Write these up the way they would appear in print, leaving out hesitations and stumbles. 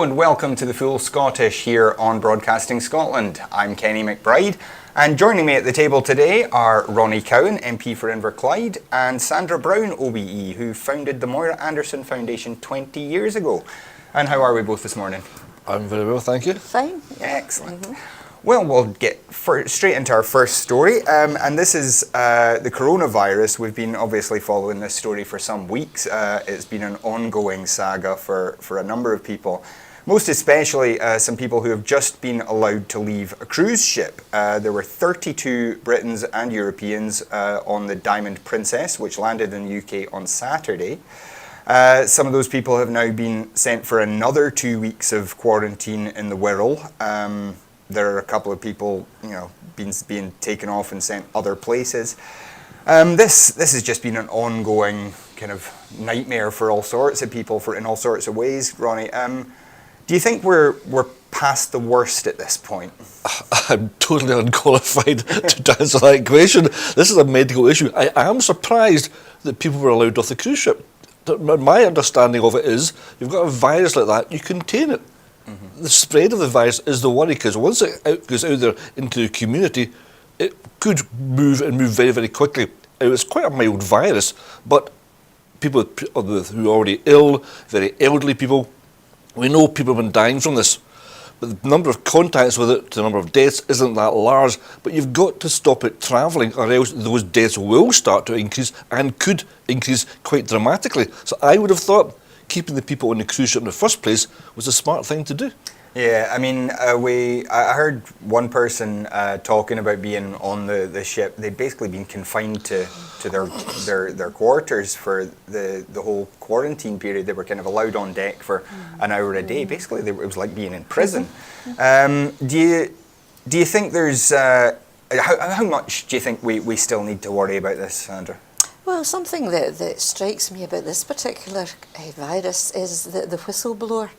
Hello and welcome to the Full Scottish here on Broadcasting Scotland. I'm Kenny McBride, and joining me at the table today are Ronnie Cowan, MP for Inverclyde, and Sandra Brown OBE, who founded the Moira Anderson Foundation 20 years ago. And how are we both this morning? I'm very well, thank you. Fine. Excellent. Well, we'll get straight into our first story, and this is the coronavirus. We've been obviously following this story for some weeks. It's been an ongoing saga for a number of people, most especially some people who have just been allowed to leave a cruise ship. There were 32 Britons and Europeans on the Diamond Princess, which landed in the UK on Saturday. Some of those people have now been sent for another 2 weeks of quarantine in the Wirral. There are a couple of people, being taken off and sent other places. This has just been an ongoing kind of nightmare for all sorts of people in all sorts of ways. Ronnie, do you think we're past the worst at this point? I'm totally unqualified to answer that question. This is a medical issue. I am surprised that people were allowed off the cruise ship. My understanding of it is, you've got a virus like that, you contain it. The spread of the virus is the worry, because once it goes out there into the community, it could move very, very quickly. It's quite a mild virus, but people who are already ill, very elderly people, we know people have been dying from this. But the number of contacts with it, the number of deaths isn't that large, but you've got to stop it travelling, or else those deaths will start to increase and could increase quite dramatically. So I would have thought keeping the people on the cruise ship in the first place was a smart thing to do. Yeah, I mean, I heard one person talking about being on the ship. They'd basically been confined to their quarters for the whole quarantine period. They were kind of allowed on deck for an hour a day. Basically, it was like being in prison. Do you think there's how much do you think we still need to worry about this, Sandra? Well, something that strikes me about this particular virus is that the whistleblower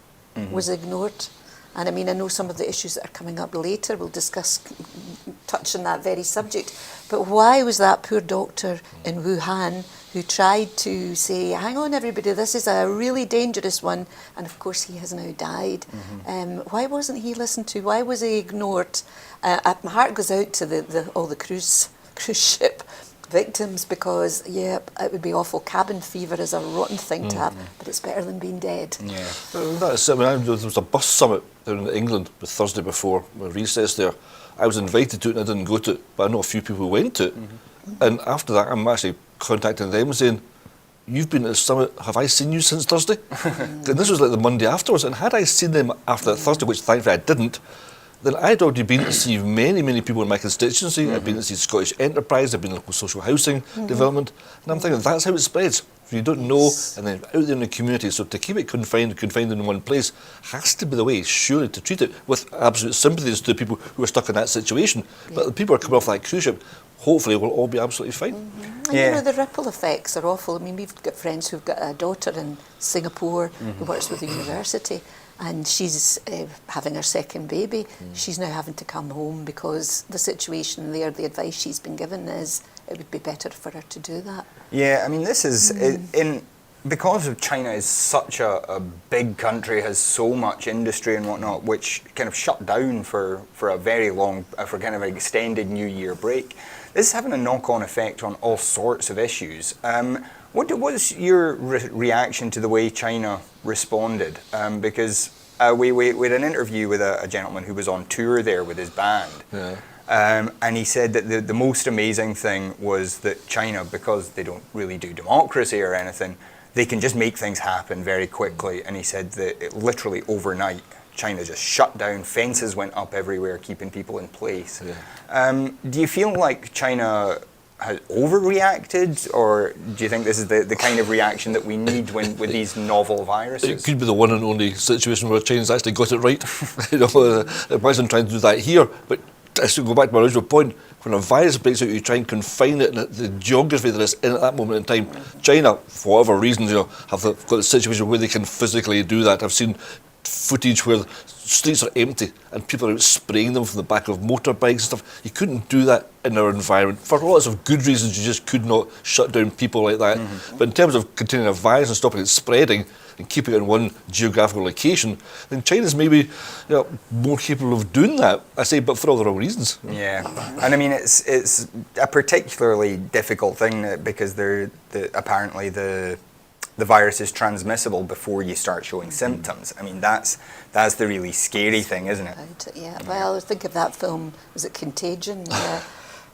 was ignored. And I mean, I know some of the issues that are coming up later, we'll touch on that very subject. But why was that poor doctor in Wuhan who tried to say, hang on everybody, this is a really dangerous one, and of course he has now died. Why wasn't he listened to? Why was he ignored? My heart goes out to all the cruise ship victims, because it would be awful. Cabin fever is a rotten thing to have, but it's better than being dead. Yeah, well, that's it. I mean, there was a bus summit down in England the Thursday before a recess there. I was invited to it and I didn't go to it, but I know a few people who went to it. And after that, I'm actually contacting them and saying, "You've been at the summit, have I seen you since Thursday?" And this was like the Monday afterwards, and had I seen them after that Thursday, which thankfully I didn't, then I'd already been to see many, many people in my constituency. I'd been to see Scottish Enterprise, I'd been to local social housing development, and I'm thinking that's how it spreads. If you don't know, and then out there in the community, so to keep it confined in one place has to be the way, surely, to treat it with absolute sympathies to the people who are stuck in that situation. But the people who are coming off that cruise ship, hopefully will all be absolutely fine. And the ripple effects are awful. I mean, we've got friends who've got a daughter in Singapore who works with the university, and she's having her second baby. She's now having to come home because the situation there, the advice she's been given is it would be better for her to do that. Yeah, I mean, this is because of China is such a big country, has so much industry and whatnot, which kind of shut down for a very long, for kind of an extended New Year break. This is having a knock-on effect on all sorts of issues. What was your reaction to the way China responded? Because we had an interview with a gentleman who was on tour there with his band. Yeah. And he said that the most amazing thing was that China, because they don't really do democracy or anything, they can just make things happen very quickly. And he said that literally overnight, China just shut down, fences went up everywhere, keeping people in place. Yeah. Do you feel like China has overreacted, or do you think this is the kind of reaction that we need with these novel viruses? It could be the one and only situation where China's actually got it right. Imagine trying to do that here, but to go back to my original point, when a virus breaks out, you try and confine it in the geography that it's in at that moment in time. China, for whatever reasons, have got the situation where they can physically do that. I've seen footage where streets are empty and people are out spraying them from the back of motorbikes and stuff. You couldn't do that in our environment. For lots of good reasons, you just could not shut down people like that. But in terms of containing a virus and stopping it spreading and keeping it in one geographical location, then China's maybe more capable of doing that. I say, but for all the wrong reasons. Yeah, and I mean it's a particularly difficult thing because apparently the virus is transmissible before you start showing symptoms. I mean that's the really scary thing, isn't it? Yeah. Well, think of that film. Was it Contagion?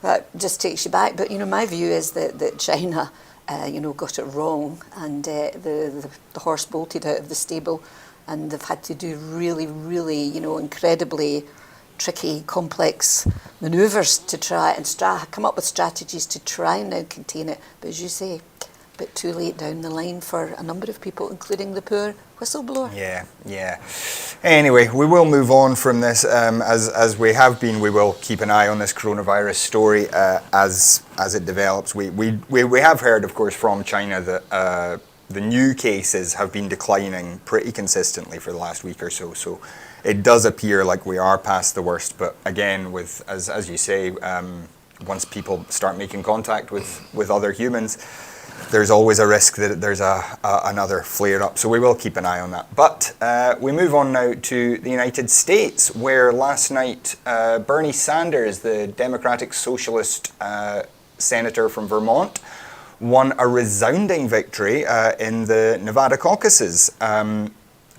That just takes you back. But my view is that China, got it wrong, and the horse bolted out of the stable, and they've had to do really, really, incredibly tricky, complex manoeuvres to try and come up with strategies to try and now contain it. But as you say, a bit too late down the line for a number of people, including the poor whistleblower. Yeah. Anyway, we will move on from this. As we have been, we will keep an eye on this coronavirus story as it develops. We have heard, of course, from China that the new cases have been declining pretty consistently for the last week or so. So it does appear like we are past the worst. But again, as you say, once people start making contact with other humans, there's always a risk that there's another flare-up. So we will keep an eye on that. But we move on now to the United States, where last night Bernie Sanders, the Democratic Socialist senator from Vermont, won a resounding victory in the Nevada Caucuses.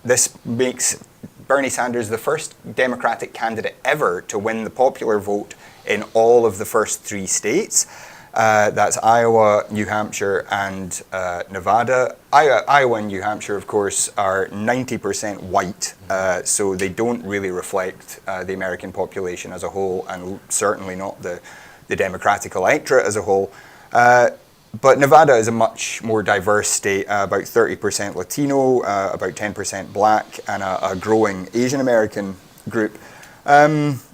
This makes Bernie Sanders the first Democratic candidate ever to win the popular vote in all of the first 3 states. That's Iowa, New Hampshire, and Nevada. Iowa and New Hampshire, of course, are 90% white, so they don't really reflect the American population as a whole, and certainly not the Democratic electorate as a whole. But Nevada is a much more diverse state, about 30% Latino, about 10% black, and a growing Asian American group.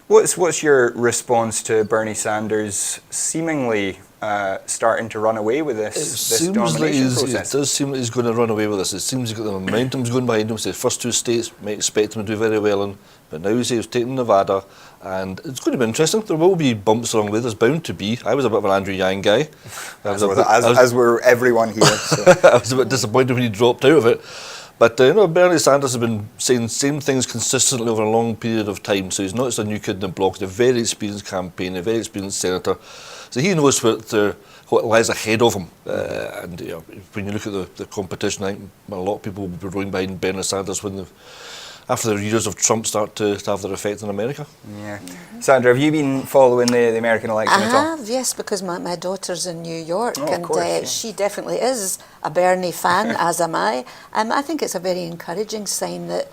What's your response to Bernie Sanders seemingly starting to run away with this nomination process? It does seem that he's going to run away with this. It seems he's got the momentum's going behind him. So the first 2 states might expect him to do very well in, but now he's taking Nevada, and it's going to be interesting. There will be bumps along the way. There's bound to be. I was a bit of an Andrew Yang guy. As were everyone here. So. I was a bit disappointed when he dropped out of it. But Bernie Sanders has been saying the same things consistently over a long period of time. So he's not just a new kid in the block. He's a very experienced campaigner, a very experienced senator. So he knows what lies ahead of him. And when you look at the competition, I think a lot of people will be rowing behind Bernie Sanders after the years of Trump start to have their effect in America. Yeah. Sandra, have you been following the American election at all? I have, yes, because my daughter's in New York, and of course, yeah. she definitely is a Bernie fan, as am I. I think it's a very encouraging sign that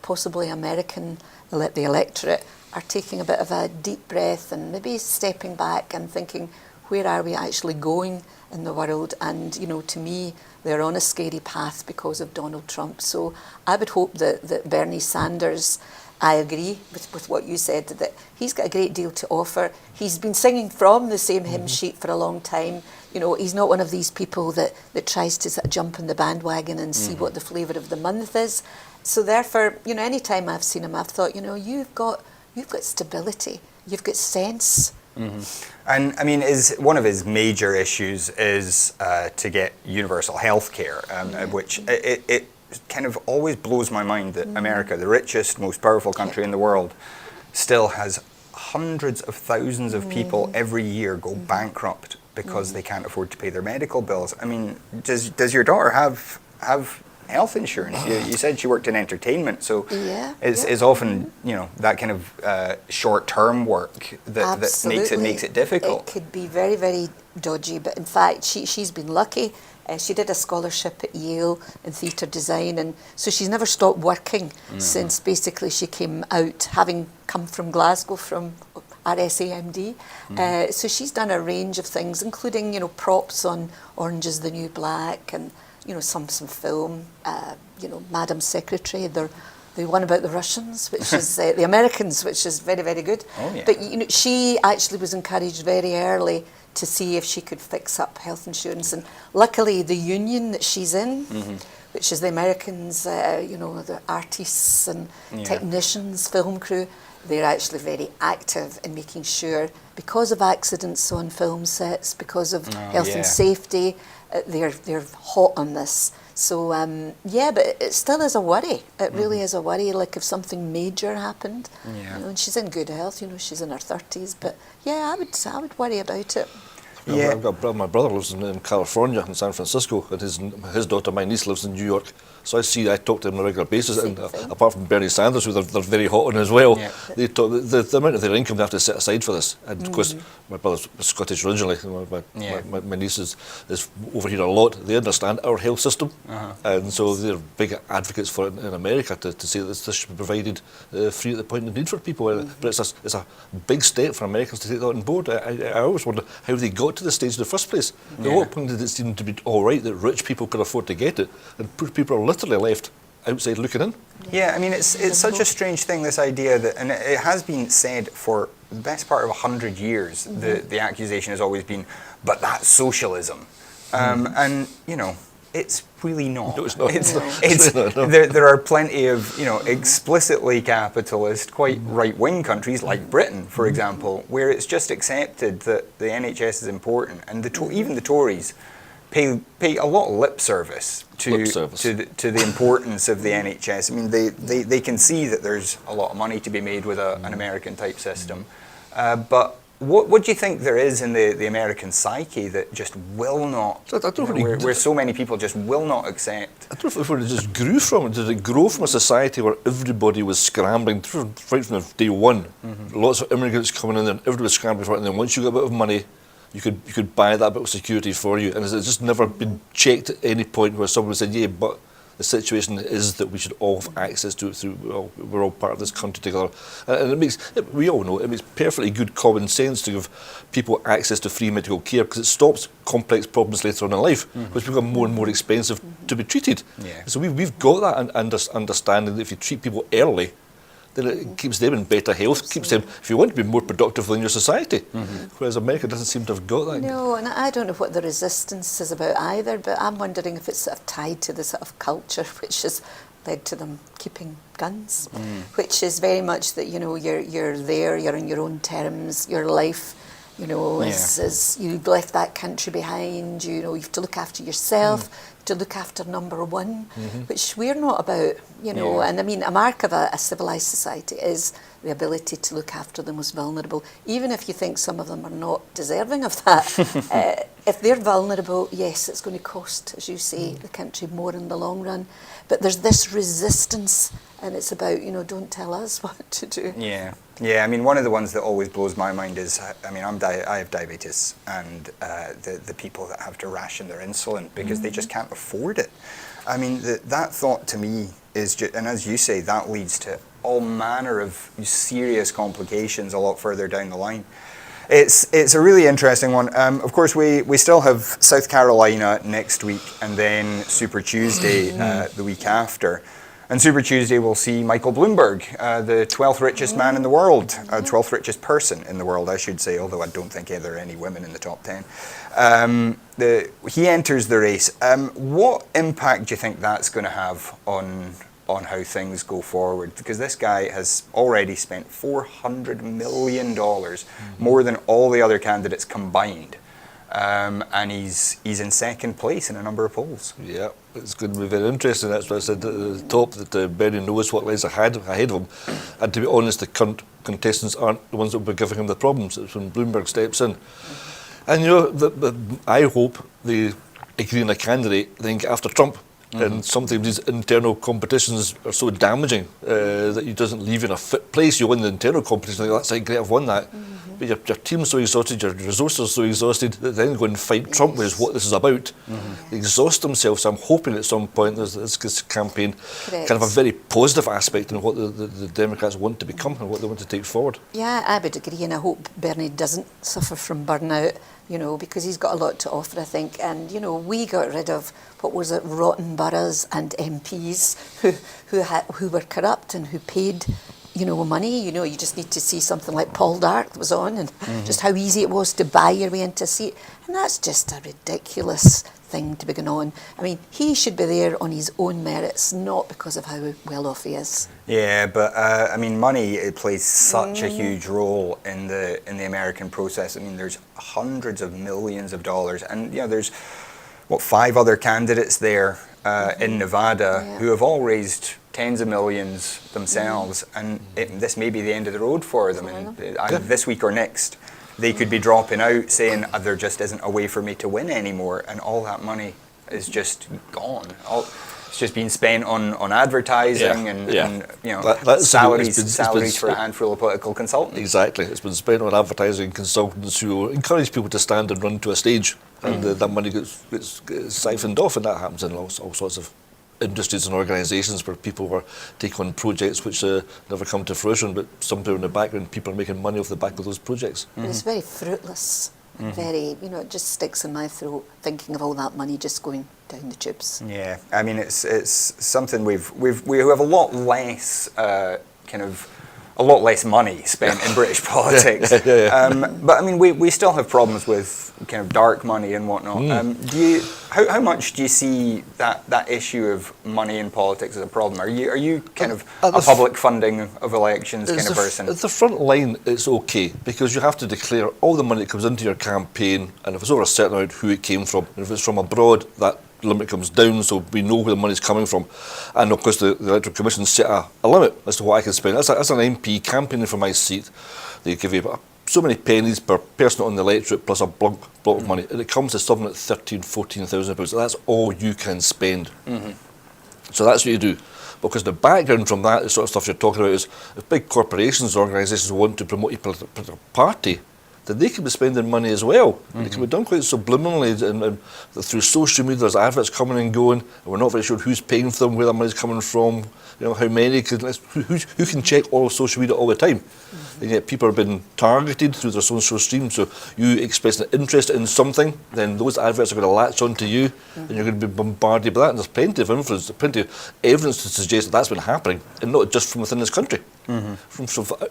possibly the electorate are taking a bit of a deep breath and maybe stepping back and thinking, where are we actually going in the world? And, to me, they're on a scary path because of Donald Trump. So I would hope that Bernie Sanders, I agree with what you said, that he's got a great deal to offer. He's been singing from the same hymn sheet for a long time. He's not one of these people that tries to sort of jump on the bandwagon and see what the flavour of the month is. So therefore, any time I've seen him, I've thought, you've got stability, you've got sense. And I mean, one of his major issues is to get universal health care, which it kind of always blows my mind that America, the richest, most powerful country in the world, still has hundreds of thousands of people every year go bankrupt because they can't afford to pay their medical bills. I mean, does your daughter have health insurance? You said she worked in entertainment, so it's often that kind of short-term work that makes it difficult. It could be very, very dodgy, but in fact she's been lucky. She did a scholarship at Yale in theatre design, and so she's never stopped working since basically she came out, having come from Glasgow from RSAMD. So she's done a range of things, including props on Orange is the New Black, and some film, Madam Secretary, the one about the Russians, which is the Americans, which is very, very good. Oh, yeah. But she actually was encouraged very early to see if she could fix up health insurance. And luckily, the union that she's in, which is the Americans, the artists and technicians, film crew, they're actually very active in making sure, because of accidents on film sets, because of health and safety, they're hot on this. So, but it still is a worry. It really is a worry, like if something major happened. Yeah. And she's in good health, she's in her 30s. But yeah, I would worry about it. Yeah. I've got a brother, my brother lives in California, in San Francisco, and his daughter, my niece, lives in New York. So I talk to them on a regular basis, and apart from Bernie Sanders, who they're very hot on as well, they talk, the amount of their income they have to set aside for this. And of course, my brother's Scottish originally, my niece is over here a lot. They understand our health system, and so they're big advocates for it in America to say that this should be provided free at the point of need for people. But it's a big step for Americans to take that on board. I always wonder how they got to this stage in the first place. At what point did it seem to be all right that rich people could afford to get it, and poor people are literally left outside looking in? Yeah, I mean, it's such a strange thing, this idea that, and it has been said for the best part of 100 years, the accusation has always been, but that's socialism. And, it's really not. No, it's not. There are plenty of, explicitly capitalist, quite right-wing countries like Britain, for example, where it's just accepted that the NHS is important, and even the Tories pay a lot of lip service to the importance of the NHS. I mean, they can see that there's a lot of money to be made with an American-type system, but what do you think there is in the American psyche that just will not, where so many people just will not accept? I don't know if it just grew from it. Did it grow from a society where everybody was scrambling right from day one? Lots of immigrants coming in there, and everybody was scrambling for it, and then once you got a bit of money, you could buy that bit of security for you. And has it just never been checked at any point where someone said, yeah, but the situation is that we should all have access to it we're all part of this country together. And we all know, it makes perfectly good common sense to give people access to free medical care, because it stops complex problems later on in life, which become more and more expensive to be treated. Yeah. So we've got that understanding that if you treat people early, then it keeps them in better health, keeps them, if you want to be more productive in your society. Whereas America doesn't seem to have got that. No, and I don't know what the resistance is about either, but I'm wondering if it's sort of tied to the sort of culture which has led to them keeping guns, which is very much that, you're there, you're on your own terms, your life, is you've left that country behind, you have to look after yourself, to look after number one, which we're not about, and I mean, a mark of a civilised society is the ability to look after the most vulnerable, even if you think some of them are not deserving of that. If they're vulnerable, yes, it's going to cost, as you say, the country more in the long run. But there's this resistance, and it's about, don't tell us what to do. Yeah. I mean, one of the ones that always blows my mind is, I mean, I have diabetes, and the people that have to ration their insulin because they just can't afford it. I mean, that thought to me is just, and as you say, that leads to all manner of serious complications a lot further down the line. It's a really interesting one. Of course, we still have South Carolina next week, and then Super Tuesday the week after. And Super Tuesday will see Michael Bloomberg, the 12th richest man in the world, 12th richest person in the world, I should say, although I don't think there are any women in the top 10. He enters the race. What impact do you think that's going to have on how things go forward? Because this guy has already spent $400 million, more than all the other candidates combined. And he's in second place in a number of polls. Yeah, it's going to be very interesting. That's what I said at the top, that Bernie knows what lies ahead of him. And to be honest, the current contestants aren't the ones that will be giving him the problems. It's when Bloomberg steps in. And I hope they agree on a candidate, then get after Trump. And sometimes these internal competitions are so damaging that it doesn't leave you in a fit place. You win the internal competition, like, that's like, great, I've won that. But your team's so exhausted, your resources are so exhausted, that then go and fight Trump, which is what this is about. They exhaust themselves. So I'm hoping at some point this campaign kind of a very positive aspect in what the Democrats want to become and what they want to take forward. Yeah, I would agree, and I hope Bernie doesn't suffer from burnout, because he's got a lot to offer, I think. And, we got rid of, rotten boroughs and MPs who were corrupt and who paid, money. You just need to see something like Paul Dark that was on, and just how easy it was to buy your way into a seat. And that's just a ridiculous thing to be going on. I mean, he should be there on his own merits, not because of how well off he is. Yeah, but I mean, money, it plays such a huge role in the American process. I mean, there's hundreds of millions of dollars, and there's 5 other candidates there in Nevada who have all raised tens of millions themselves, and this may be the end of the road for them. And either this week or next, they could be dropping out, saying there just isn't a way for me to win anymore, and all that money is just gone. It's just been spent on advertising and salaries for a handful of political consultants. Exactly, it's been spent on advertising consultants who encourage people to stand and run to a stage, and that money gets siphoned off, and that happens in all sorts of industries and organisations where people were taking on projects which never come to fruition, but somewhere in the background people are making money off the back of those projects. It's very fruitless, very, it just sticks in my throat thinking of all that money just going down the tubes. Yeah, I mean, it's something we have a lot less a lot less money spent in British politics. But I mean, we still have problems with kind of dark money and whatnot. How much do you see that issue of money in politics as a problem? Are you kind of a public funding of elections kind of person? At the front line, it's okay, because you have to declare all the money that comes into your campaign, and if it's over a certain amount, who it came from. And if it's from abroad, that limit comes down, so we know where the money's coming from. And of course the Electoral Commission set a limit as to what I can spend. As an MP campaigning for my seat, they give you so many pennies per person on the electorate plus a block of money, and it comes to something like £13,000-14,000. That's all you can spend. So that's what you do. Because the background from that, the sort of stuff you're talking about, is if big corporations or organisations want to promote a political party, then they can be spending money as well. And it can be done quite subliminally, and through social media. There's adverts coming and going, and we're not very sure who's paying for them, where the money's coming from, how many, who can check all of social media all the time. And yet people are being targeted through their social stream. So you express an interest in something, then those adverts are going to latch onto you, and you're going to be bombarded by that. And there's plenty of influence, plenty of evidence to suggest that that's been happening, and not just from within this country. From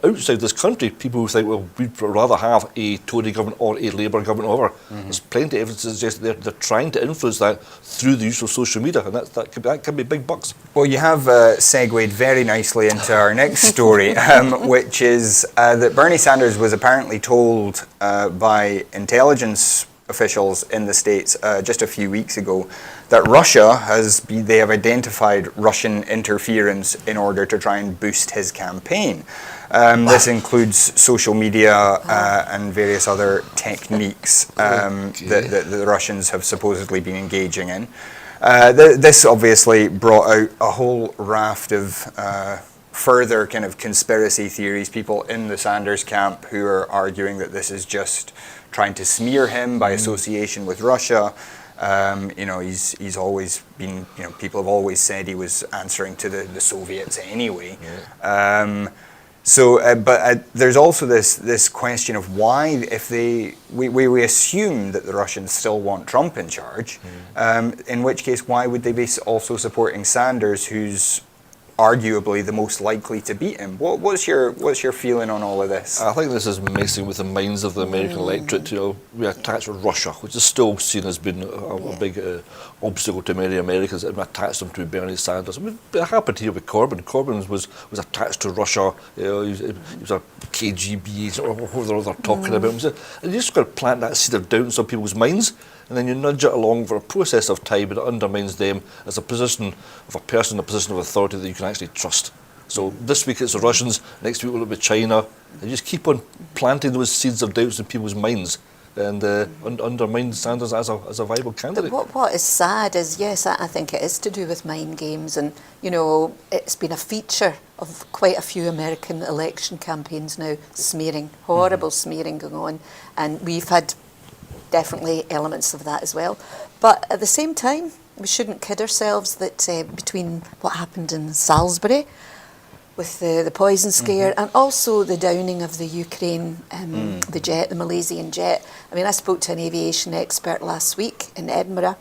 outside this country, people who think, well, we'd rather have a Tory government or a Labour government or whatever. There's plenty of evidence to suggest that they're trying to influence that through the use of social media, and that can be big bucks. Well, you have segued very nicely into our next story, which is that Bernie Sanders was apparently told by intelligence officials in the States just a few weeks ago that Russia they have identified Russian interference in order to try and boost his campaign. This includes social media and various other techniques that the Russians have supposedly been engaging in. This obviously brought out a whole raft of further kind of conspiracy theories, people in the Sanders camp who are arguing that this is just trying to smear him by association with Russia. He's always been, people have always said he was answering to the Soviets anyway. But there's also this question of why, if we assume that the Russians still want Trump in charge, in which case why would they be also supporting Sanders, who's arguably the most likely to beat him? What's your feeling on all of this? I think this is messing with the minds of the American electorate. We attach Russia, which is still seen as being a big obstacle to many Americans, and we attach them to Bernie Sanders. I mean, it happened here with Corbyn. Corbyn was attached to Russia. He was a KGB agent, or whatever they're talking about. And you just got to plant that seed of doubt in some people's minds, and then you nudge it along for a process of time, but it undermines them as a position of a person in a position of authority that you can actually trust. So this week it's the Russians, next week will be China, and you just keep on planting those seeds of doubts in people's minds, and undermine Sanders as a viable candidate. But what is sad is, yes, I think it is to do with mind games, and it's been a feature of quite a few American election campaigns now, smearing, horrible smearing going on, and we've had definitely elements of that as well. But at the same time, we shouldn't kid ourselves that between what happened in Salisbury with the poison scare and also the downing of the Ukraine, the Malaysian jet. I mean, I spoke to an aviation expert last week in Edinburgh,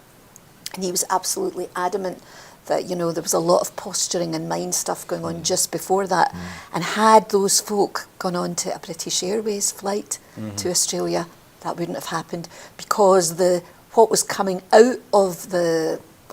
and he was absolutely adamant that, you know, there was a lot of posturing and mind stuff going on just before that. And had those folk gone on to a British Airways flight to Australia, that wouldn't have happened, because what was coming out of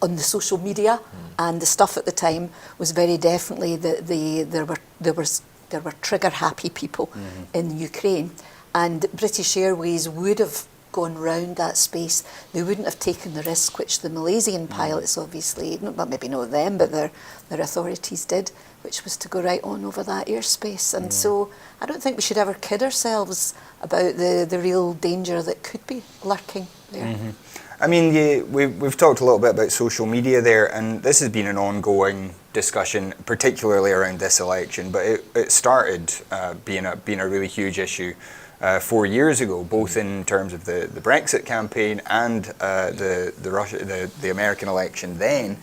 on the social media and the stuff at the time was very definitely that there were trigger happy people in Ukraine, and British Airways would have gone round that space. They wouldn't have taken the risk which the Malaysian pilots obviously, well, maybe not them, but their authorities did, which was to go right on over that airspace. And so I don't think we should ever kid ourselves about the real danger that could be lurking there. I mean, we've talked a little bit about social media there, and this has been an ongoing discussion, particularly around this election, but it started being a really huge issue 4 years ago, both in terms of the Brexit campaign and the American election then.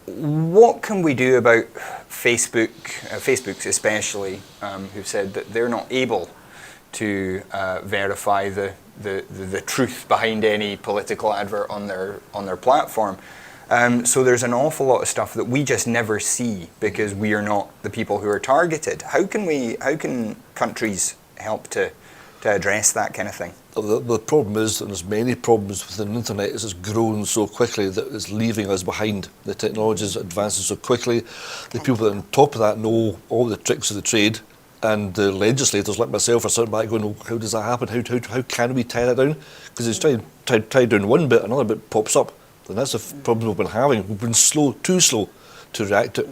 What can we do about Facebook especially, who've said that they're not able to verify the truth behind any political advert on their platform? So there's an awful lot of stuff that we just never see because we are not the people who are targeted. How can countries help to address that kind of thing? The problem is, and there's many problems with the internet, is it's grown so quickly that it's leaving us behind. The technology is advancing so quickly. The people that are on top of that know all the tricks of the trade, and the legislators like myself are sitting back going, oh, how does that happen? How can we tie that down? Because it's tie down one bit, another bit pops up. And that's the problem we've been having. We've been too slow to react to it.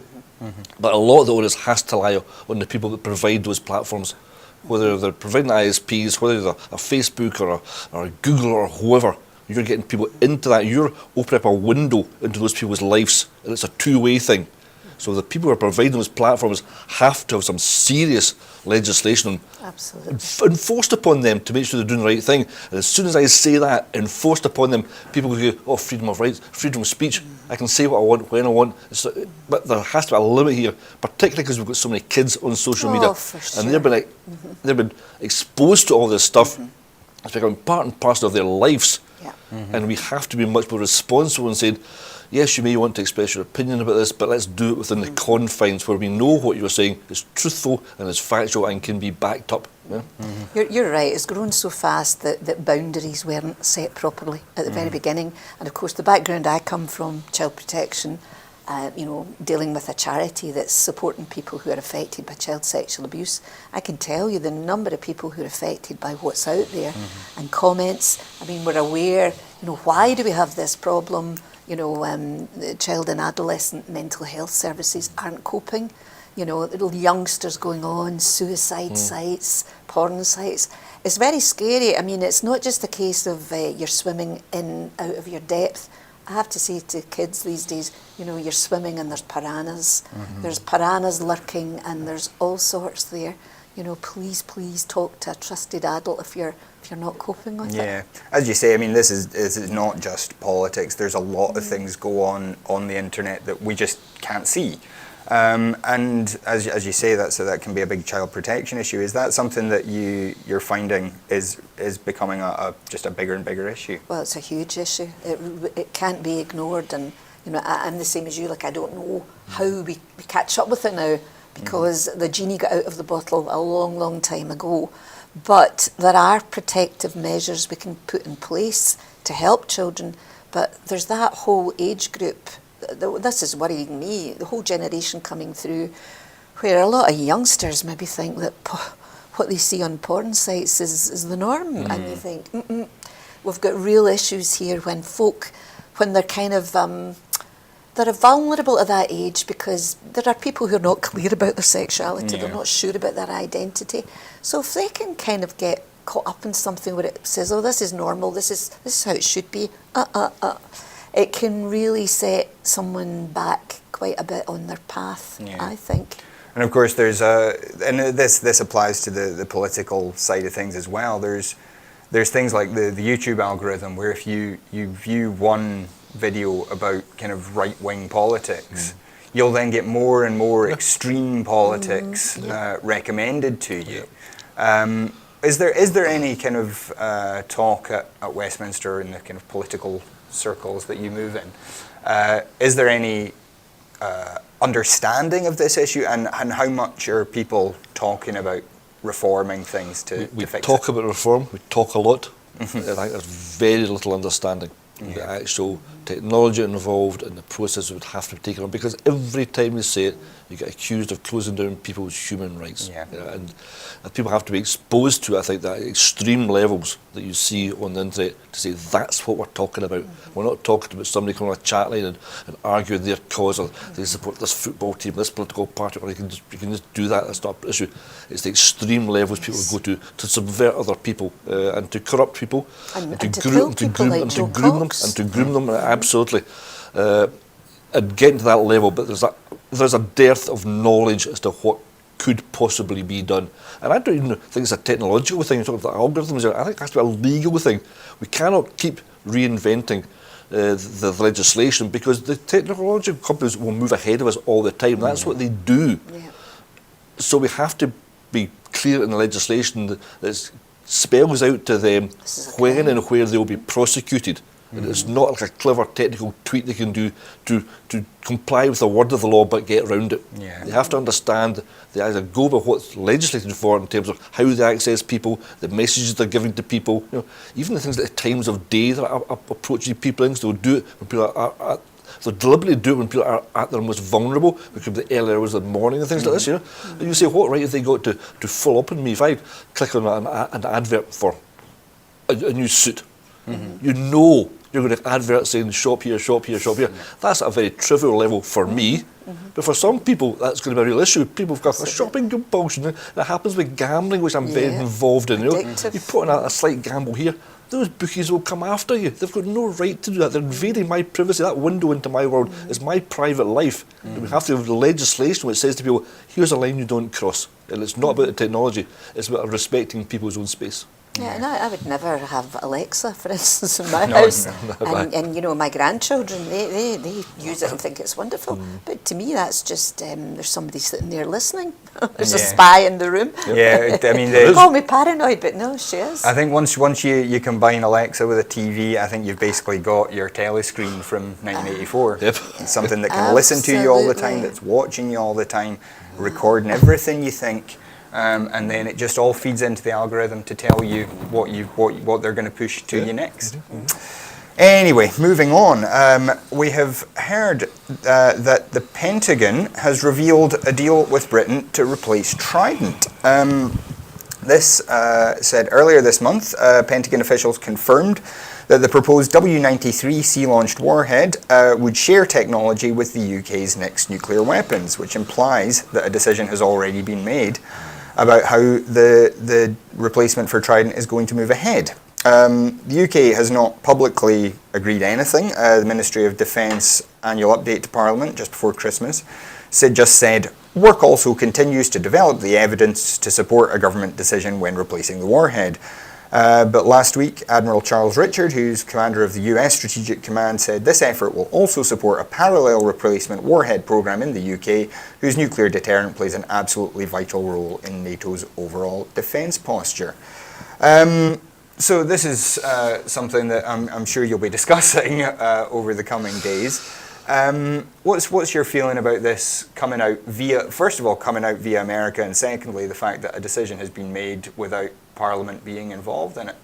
But a lot of the onus has to lie on the people that provide those platforms, whether they're providing ISPs, whether they're a Facebook or a Google or whoever. You're getting people into that. You're opening up a window into those people's lives, and it's a two-way thing. So the people who are providing those platforms have to have some serious legislation enforced upon them to make sure they're doing the right thing. And as soon as I say that, enforced upon them, people go, oh, freedom of rights, freedom of speech. I can say what I want, when I want. But there has to be a limit here, particularly because we've got so many kids on social media. And they've been exposed to all this stuff. It's becoming part and parcel of their lives. And we have to be much more responsible and saying, yes, you may want to express your opinion about this, but let's do it within the confines where we know what you're saying is truthful and is factual and can be backed up. Yeah? You're right, it's grown so fast that boundaries weren't set properly at the very beginning. And of course the background I come from, child protection, dealing with a charity that's supporting people who are affected by child sexual abuse, I can tell you the number of people who are affected by what's out there and comments. I mean, we're aware, why do we have this problem? Child and adolescent mental health services aren't coping. Little youngsters going on, suicide sites, porn sites. It's very scary. I mean, it's not just a case of you're swimming out of your depth. I have to say to kids these days, you're swimming and there's piranhas. There's piranhas lurking and there's all sorts there. Please talk to a trusted adult if you're not coping with it. Yeah, as you say, I mean, this is not just politics. There's a lot of things go on the internet that we just can't see. And as you say, that can be a big child protection issue. Is that something that you're finding is becoming just a bigger and bigger issue? Well, it's a huge issue. It can't be ignored, and I'm the same as you. Like, I don't know how we catch up with it now, because the genie got out of the bottle a long time ago. But there are protective measures we can put in place to help children. But there's that whole age group, this is worrying me, the whole generation coming through, where a lot of youngsters maybe think that what they see on porn sites is the norm. And you think, we've got real issues here when they're kind of... they're vulnerable at that age because there are people who are not clear about their sexuality, they're not sure about their identity. So if they can kind of get caught up in something where it says, oh, this is normal, this is how it should be, it can really set someone back quite a bit on their path, I think. And of course and this applies to the political side of things as well. There's things like the YouTube algorithm where if you view one video about kind of right-wing politics, you'll then get more and more extreme politics recommended to you. Is there any kind of talk at Westminster in the kind of political circles that you move in Is there any understanding of this issue, and how much are people talking about reforming things to fix it? We talk about reform, we talk a lot. I think there's very little understanding of the actual technology involved and the process that would have to be taken on, because every time we say it, you get accused of closing down people's human rights. And people have to be exposed to, I think, that extreme levels that you see on the internet to say that's what we're talking about. We're not talking about somebody coming on a chat line and arguing their cause, or they support this football team, this political party, or you can just do that. That's not an issue. It's the extreme levels people go to subvert other people and to corrupt people and to groom them. Absolutely. And getting to that level, but there's a dearth of knowledge as to what could possibly be done. And I don't even think it's a technological thing. You're talking about algorithms. I think it has to be a legal thing. We cannot keep reinventing the legislation, because the technological companies will move ahead of us all the time. That's what they do. So we have to be clear in the legislation that spells out to them when and where they will be prosecuted. And it's not like a clever technical tweak they can do to comply with the word of the law but get around it. They have to understand, they either go by what's legislated for in terms of how they access people, the messages they're giving to people, even the things at the times of day that are approaching people in. So they'll do it when people are they'll deliberately do it when people are at their most vulnerable, which could be the early hours of the morning and things like this. And you say, what right have they got to follow up on me if I click on an advert for a new suit? You know you're going to have adverts saying shop here, shop here, shop here. That's at a very trivial level for me. But for some people, that's going to be a real issue. People have got a shopping compulsion. That happens with gambling, which I'm very involved in. You put on a slight gamble here, those bookies will come after you. They've got no right to do that. They're invading my privacy. That window into my world is my private life. We have to have legislation which says to people, here's a line you don't cross. And it's not about the technology, it's about respecting people's own space. And I would never have Alexa, for instance, in my house. And my grandchildren, they use it and think it's wonderful. But to me, that's just, there's somebody sitting there listening. There's a spy in the room. I mean, they call me paranoid, but no, she is. I think once you combine Alexa with a TV, I think you've basically got your telescreen from 1984. It's something that can listen to you all the time, that's watching you all the time, recording everything you think. And then it just all feeds into the algorithm to tell you what they're going to push to you next. Anyway, moving on. We have heard that the Pentagon has revealed a deal with Britain to replace Trident. This said earlier this month, Pentagon officials confirmed that the proposed W-93 sea-launched warhead would share technology with the UK's next nuclear weapons, which implies that a decision has already been made about how the replacement for Trident is going to move ahead. The UK has not publicly agreed anything. The Ministry of Defence annual update to Parliament just before Christmas just said, work also continues to develop the evidence to support a government decision when replacing the warhead. But last week, Admiral Charles Richard, who's commander of the US Strategic Command, said this effort will also support a parallel replacement warhead programme in the UK, whose nuclear deterrent plays an absolutely vital role in NATO's overall defence posture. So this is something that I'm sure you'll be discussing over the coming days. What's your feeling about this coming out via America, and secondly, the fact that a decision has been made without Parliament being involved in it?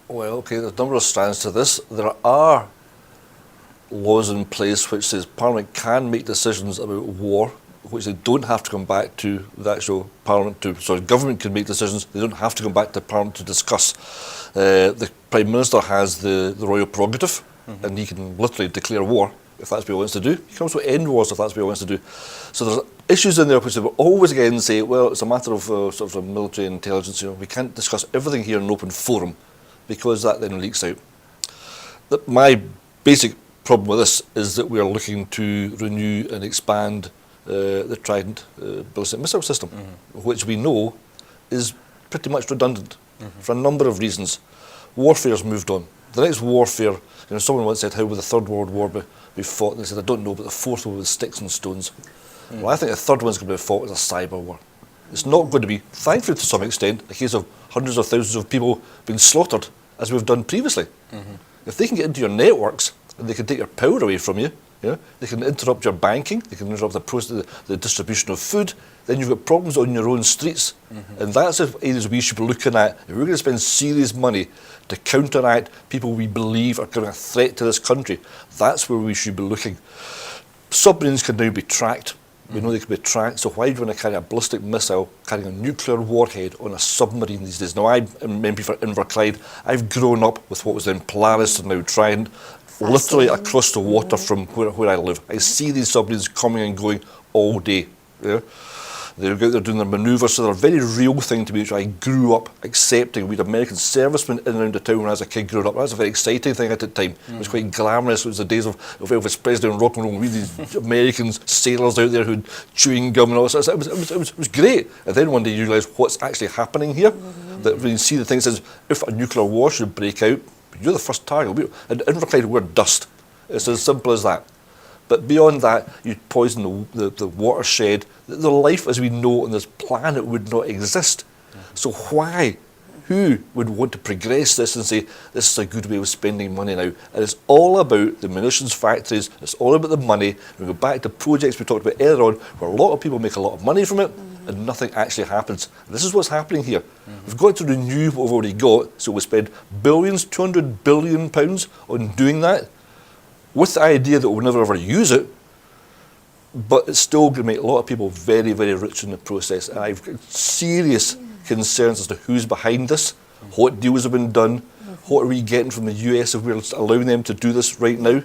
Well, okay, there's a number of strands to this. There are laws in place which says Parliament can make decisions about war, which they don't have to come back to the actual Parliament to. So government can make decisions, they don't have to come back to Parliament to discuss. The Prime Minister has the royal prerogative, and he can literally declare war if that's what he wants to do. He can also end wars if that's what he wants to do. So there's issues in there which they will always again say, well, it's a matter of sort of military intelligence. We can't discuss everything here in an open forum, because that then leaks out. My basic problem with this is that we are looking to renew and expand the Trident ballistic missile system, which we know is pretty much redundant for a number of reasons. Warfare's moved on. The next warfare, someone once said, how will the Third World War be fought? And they said, I don't know, but the fourth will be with sticks and stones. Well, I think the third one's going to be fought as a cyber war. It's not going to be, thankfully to some extent, a case of hundreds of thousands of people being slaughtered, as we've done previously. If they can get into your networks and they can take your power away from you, Yeah? They can interrupt your banking, they can interrupt the process, the distribution of food, then you've got problems on your own streets. And that's the areas we should be looking at. If we're going to spend serious money to counteract people we believe are going to be a threat to this country, that's where we should be looking. Submarines can now be tracked. We know they can be tracked, so why do you want to carry a ballistic missile carrying a nuclear warhead on a submarine these days? Now, I'm an MP for Inverclyde. I've grown up with what was then Polaris and now Trident, literally across the water from where I live. I see these submarines coming and going all day. Yeah? They're out there doing their manoeuvres, so they're a very real thing to me, which I grew up accepting. We had American servicemen in and around the town when I was a kid growing up. That was a very exciting thing at the time. It was quite glamorous. It was the days of Elvis Presley and rock and roll. We had these Americans, sailors out there who had chewing gum and all that. It was great. And then one day you realise what's actually happening here. That when you see the thing that says, if a nuclear war should break out, you're the first target. And Inverclyde, we're dust. It's as simple as that. But beyond that, you poison the watershed. The life as we know it on this planet would not exist. So why? Who would want to progress this and say, this is a good way of spending money now? And it's all about the munitions factories. It's all about the money. We go back to projects we talked about earlier on, where a lot of people make a lot of money from it, and nothing actually happens. This is what's happening here. We've got to renew what we've already got, so we spend billions, £200 billion on doing that, with the idea that we'll never ever use it, but it's still going to make a lot of people very, very rich in the process. And I've got serious concerns as to who's behind this, what deals have been done, what are we getting from the US if we're allowing them to do this right now?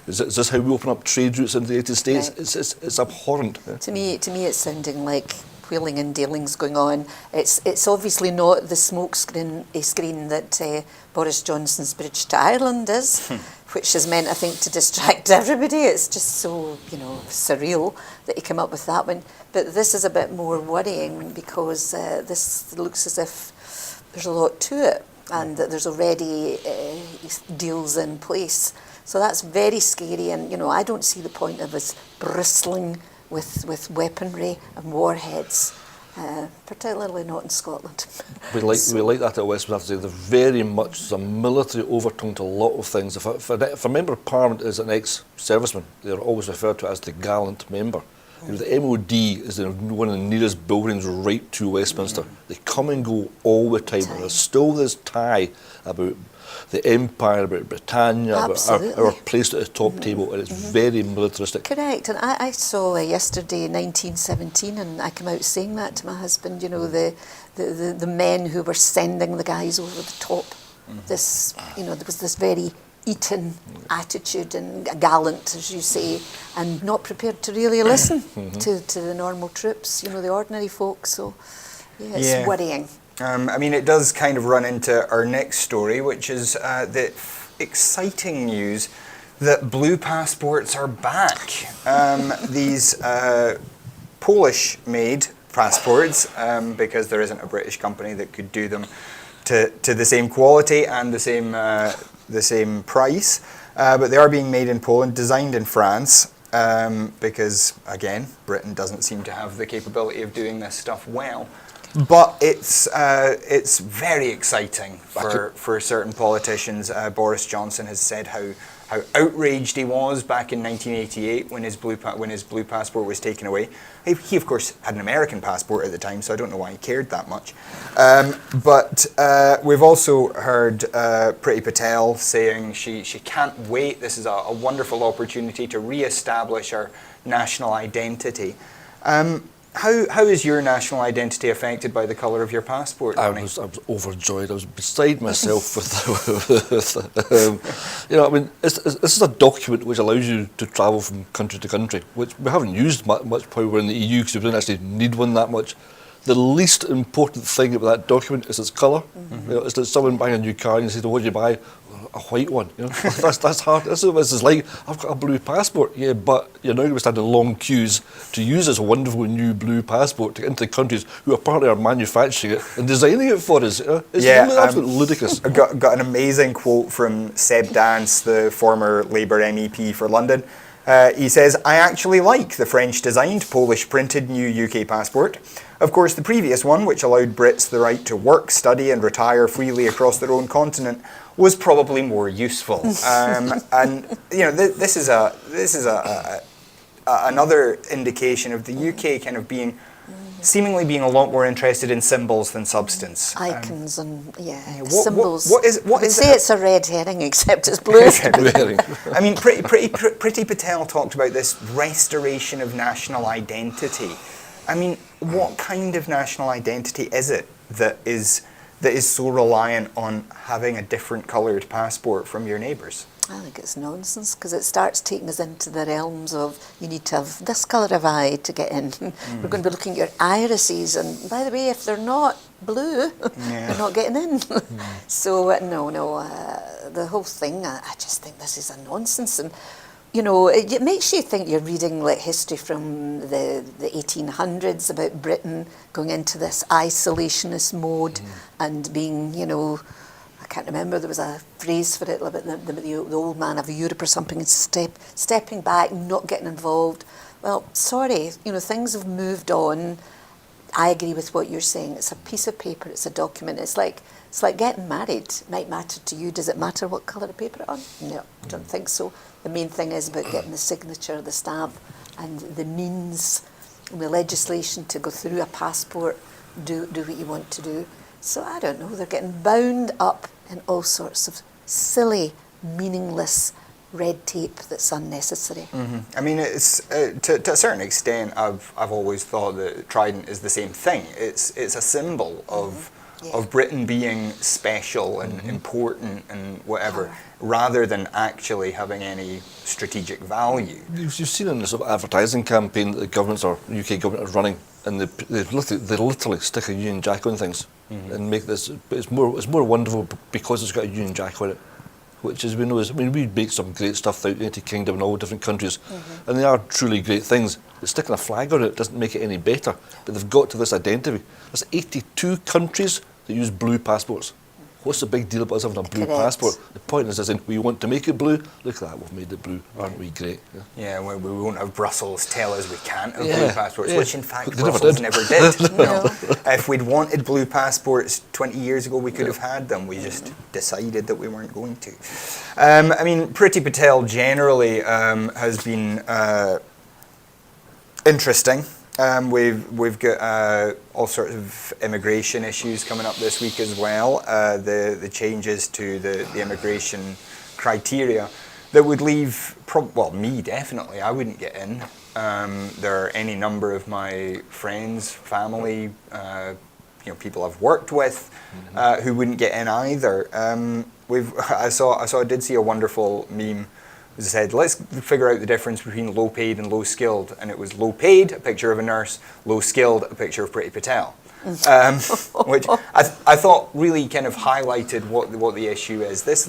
Is this how we open up trade routes into the United States? Right. It's abhorrent. To me, it's sounding like wheeling and dealing's going on. It's obviously not the smoke screen that Boris Johnson's bridge to Ireland is, which is meant, I think, to distract everybody. It's just so, surreal that he came up with that one. But this is a bit more worrying because this looks as if there's a lot to it and that there's already deals in place. So that's very scary, and I don't see the point of us bristling with weaponry and warheads, particularly not in Scotland. We like that at Westminster. There's very much a military overtone to a lot of things. If a member of Parliament is an ex-serviceman, they're always referred to as the gallant member. The MOD is one of the nearest buildings right to Westminster. They come and go all the time. There's still this tie about the Empire, about Britannia, about our place at the top table, and it's very militaristic. Correct, and I saw yesterday 1917, and I came out saying that to my husband, the men who were sending the guys over the top. This, there was this very Eton attitude and gallant, as you say, and not prepared to really listen to the normal troops, the ordinary folk. So, it's worrying. It does kind of run into our next story, which is the exciting news that blue passports are back. These Polish-made passports, because there isn't a British company that could do them to the same quality and the same price, but they are being made in Poland, designed in France, because, again, Britain doesn't seem to have the capability of doing this stuff well. But it's very exciting for certain politicians. Boris Johnson has said how outraged he was back in 1988 when his blue passport was taken away. He of course had an American passport at the time, so I don't know why he cared that much. But we've also heard Priti Patel saying she can't wait. This is a wonderful opportunity to re-establish our national identity. How is your national identity affected by the colour of your passport, Ronnie? I was overjoyed. I was beside myself with this is a document which allows you to travel from country to country, which we haven't used much while we're in the EU because we don't actually need one that much. The least important thing about that document is its colour. It's like someone buying a new car and you say, "What do you buy?" A white one. That's hard. That's what this is like. I've got a blue passport. Yeah, but you're now going to stand in long queues to use this wonderful new blue passport to get into countries who apparently are manufacturing it and designing it for us. It's absolutely ludicrous. I got an amazing quote from Seb Dance, the former Labour MEP for London. He says, I actually like the French-designed, Polish-printed new UK passport. Of course, the previous one, which allowed Brits the right to work, study and retire freely across their own continent, was probably more useful. And this is another indication of the UK kind of seemingly being a lot more interested in symbols than substance. Icons and symbols. What is say it's a red herring, except it's blue. I mean, Priti Patel talked about this restoration of national identity. I mean, what kind of national identity is it that is so reliant on having a different coloured passport from your neighbours? I think it's nonsense, because it starts taking us into the realms of you need to have this colour of eye to get in. We're going to be looking at your irises, and by the way, if they're not blue, you're not getting in. So the whole thing, I just think this is a nonsense. And it makes you think you're reading like history from the 1800s about Britain going into this isolationist mode and being, I can't remember, there was a phrase for it, about the old man of Europe or something, and stepping back, not getting involved. Well, sorry, things have moved on. I agree with what you're saying. It's a piece of paper, it's a document. It's like getting married. It might matter to you. Does it matter what colour of paper it's on? No, I don't think so. The main thing is about getting the signature, the stamp, and the means and the legislation to go through a passport, do what you want to do. So I don't know, they're getting bound up in all sorts of silly, meaningless red tape that's unnecessary. I mean, it's to a certain extent, I've always thought that Trident is the same thing. It's a symbol of Britain being special and important and whatever, rather than actually having any strategic value. You've seen in the sort of advertising campaign that the governments or UK government are running, and they literally stick a Union Jack on things and make this. It's more wonderful because it's got a Union Jack on it, which is we make some great stuff throughout the United Kingdom and all different countries, and they are truly great things. But sticking a flag on it doesn't make it any better. But they've got to this identity. There's 82 countries that use blue passports. What's the big deal about us having a blue passport? The point is, we want to make it blue. Look at that, we've made it blue. Aren't we great? Yeah, we won't have Brussels tell us we can't have blue passports, which in fact Brussels never did. No. If we'd wanted blue passports 20 years ago, we could have had them. We just decided that we weren't going to. I mean, Priti Patel generally has been interesting. We've got all sorts of immigration issues coming up this week as well. The changes to the immigration criteria that would leave, me definitely, I wouldn't get in. There are any number of my friends, family, people I've worked with who wouldn't get in either. I did see a wonderful meme. As I said, let's figure out the difference between low paid and low skilled. And it was low paid, a picture of a nurse, low skilled, a picture of Priti Patel. Which I thought really kind of highlighted what the issue is. This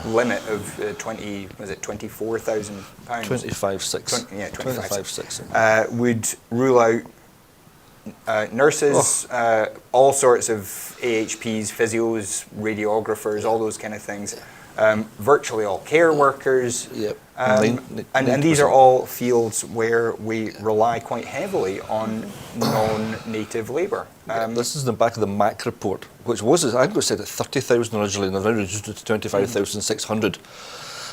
limit of £24,000? 25,600. Yeah, 25,600. Would rule out nurses, all sorts of AHPs, physios, radiographers, all those kind of things. Virtually all care workers, and these are all fields where we rely quite heavily on non-native labour. This is in the back of the MAC report, which was, I think it said at 30,000 originally, and they've now reduced it to 25,600.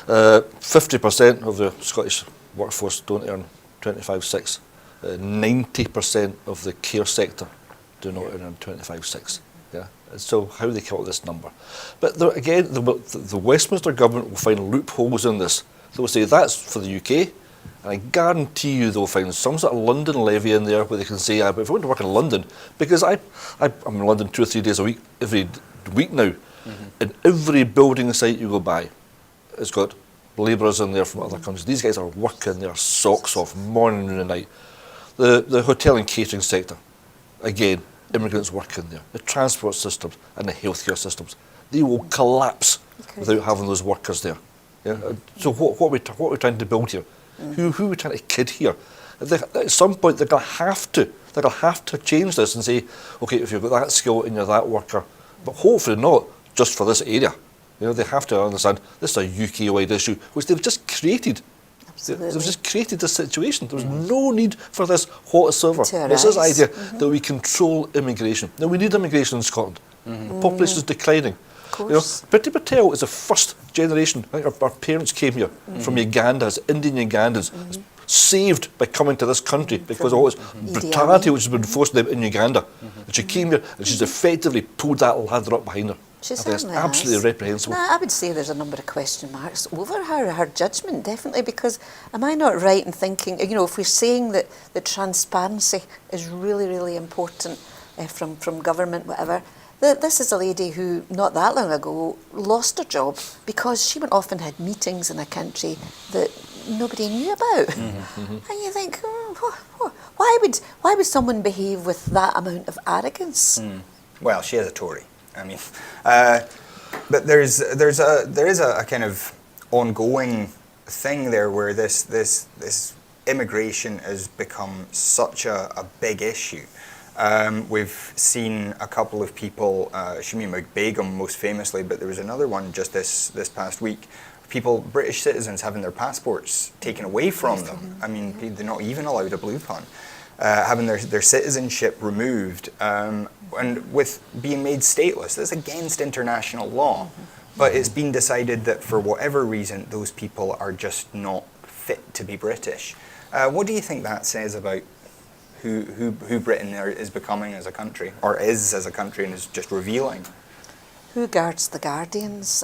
50% of the Scottish workforce don't earn 25,600. 90% of the care sector do not earn 25,600. So how they come up with this number. But again, the Westminster government will find loopholes in this. They'll say that's for the UK, and I guarantee you they'll find some sort of London levy in there where they can say, but if I want to work in London, because I'm in London 2 or 3 days a week, every week now, and every building site you go by, it's got labourers in there from other countries. These guys are working their socks off morning, noon and night. The hotel and catering sector, again, immigrants work in there. The transport systems and the healthcare systems, they will collapse without having those workers there. So what are we trying to build here? Who are we trying to kid here? At some point they're going to have to change this and say, okay, if you've got that skill and you're that worker, but hopefully not just for this area. They have to understand this is a UK-wide issue, which they've just created. Absolutely. They've just created this situation. There was no need for this whatsoever. To It's this arise. idea that we control immigration. Now, we need immigration in Scotland. The population is declining. Of You know, course. Priti Patel is the first generation. I think our parents came here from Uganda as Indian Ugandans, saved by coming to this country because of all this brutality which has been forced on them in Uganda. And she came here and she's effectively pulled that ladder up behind her. She I think it's certainly absolutely has. reprehensible. No, I would say there's a number of question marks over her judgment, definitely, because am I not right in thinking, you know, if we're saying that the transparency is really, really important from government, whatever, that this is a lady who, not that long ago, lost her job because she went off and had meetings in a country that nobody knew about. And you think, why would someone behave with that amount of arrogance? Well, she is a Tory. I mean, but there is a kind of ongoing thing there where this immigration has become such a big issue. We've seen a couple of people, Shamima Begum most famously, but there was another one just this past week. People, British citizens, having their passports taken away from them. I mean, they're not even allowed a blue pun. Having their citizenship removed, and with being made stateless. That's against international law. But it's been decided that for whatever reason, those people are just not fit to be British. What do you think that says about who Britain is becoming as a country, or is as a country, and is just revealing? Who guards the guardians?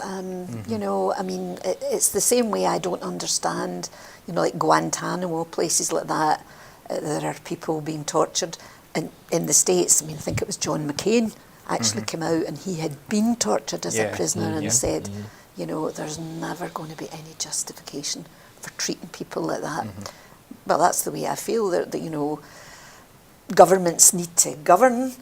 You know, I mean, it's the same way I don't understand, you know, like Guantanamo, places like that. There are people being tortured. In the States, I mean, I think it was John McCain actually came out and he had been tortured as a prisoner and said, you know, there's never going to be any justification for treating people like that. Well, that's the way I feel, that you know, governments need to govern,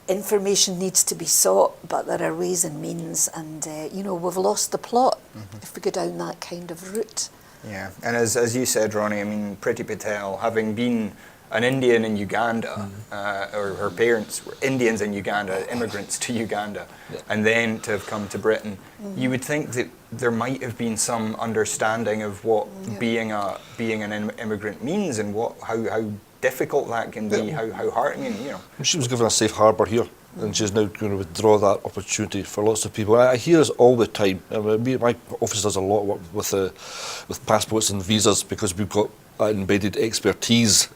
information needs to be sought, but there are ways and means, and you know, we've lost the plot if we go down that kind of route. Yeah, and as you said, Ronnie, I mean, Priti Patel, having been an Indian in Uganda, or her parents were Indians in Uganda, immigrants to Uganda, and then to have come to Britain, you would think that there might have been some understanding of what being an immigrant means, and how difficult that can be, how heartening, you know. She was given a safe harbour here, and she's now going to withdraw that opportunity for lots of people. I hear this all the time. My office does a lot of work with passports and visas because we've got embedded expertise.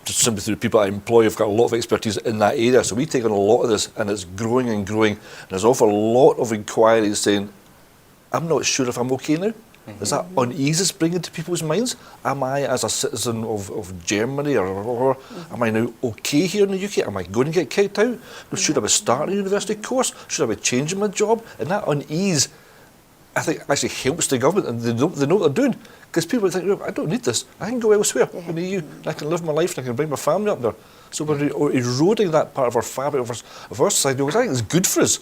Just simply through the people I employ, have got a lot of expertise in that area. So we take on a lot of this, and it's growing and growing. And there's an awful lot of inquiries saying, I'm not sure if I'm okay now. Is that unease bringing to people's minds? Am I, as a citizen of Germany or am I now okay here in the UK? Am I going to get kicked out? Should I be starting a university course? Should I be changing my job? And that unease, I think, actually helps the government, and they know what they're doing. Because people think, I don't need this. I can go elsewhere in the EU. And I can live my life and I can bring my family up there. So we're eroding that part of our fabric of our society, which I think is good for us.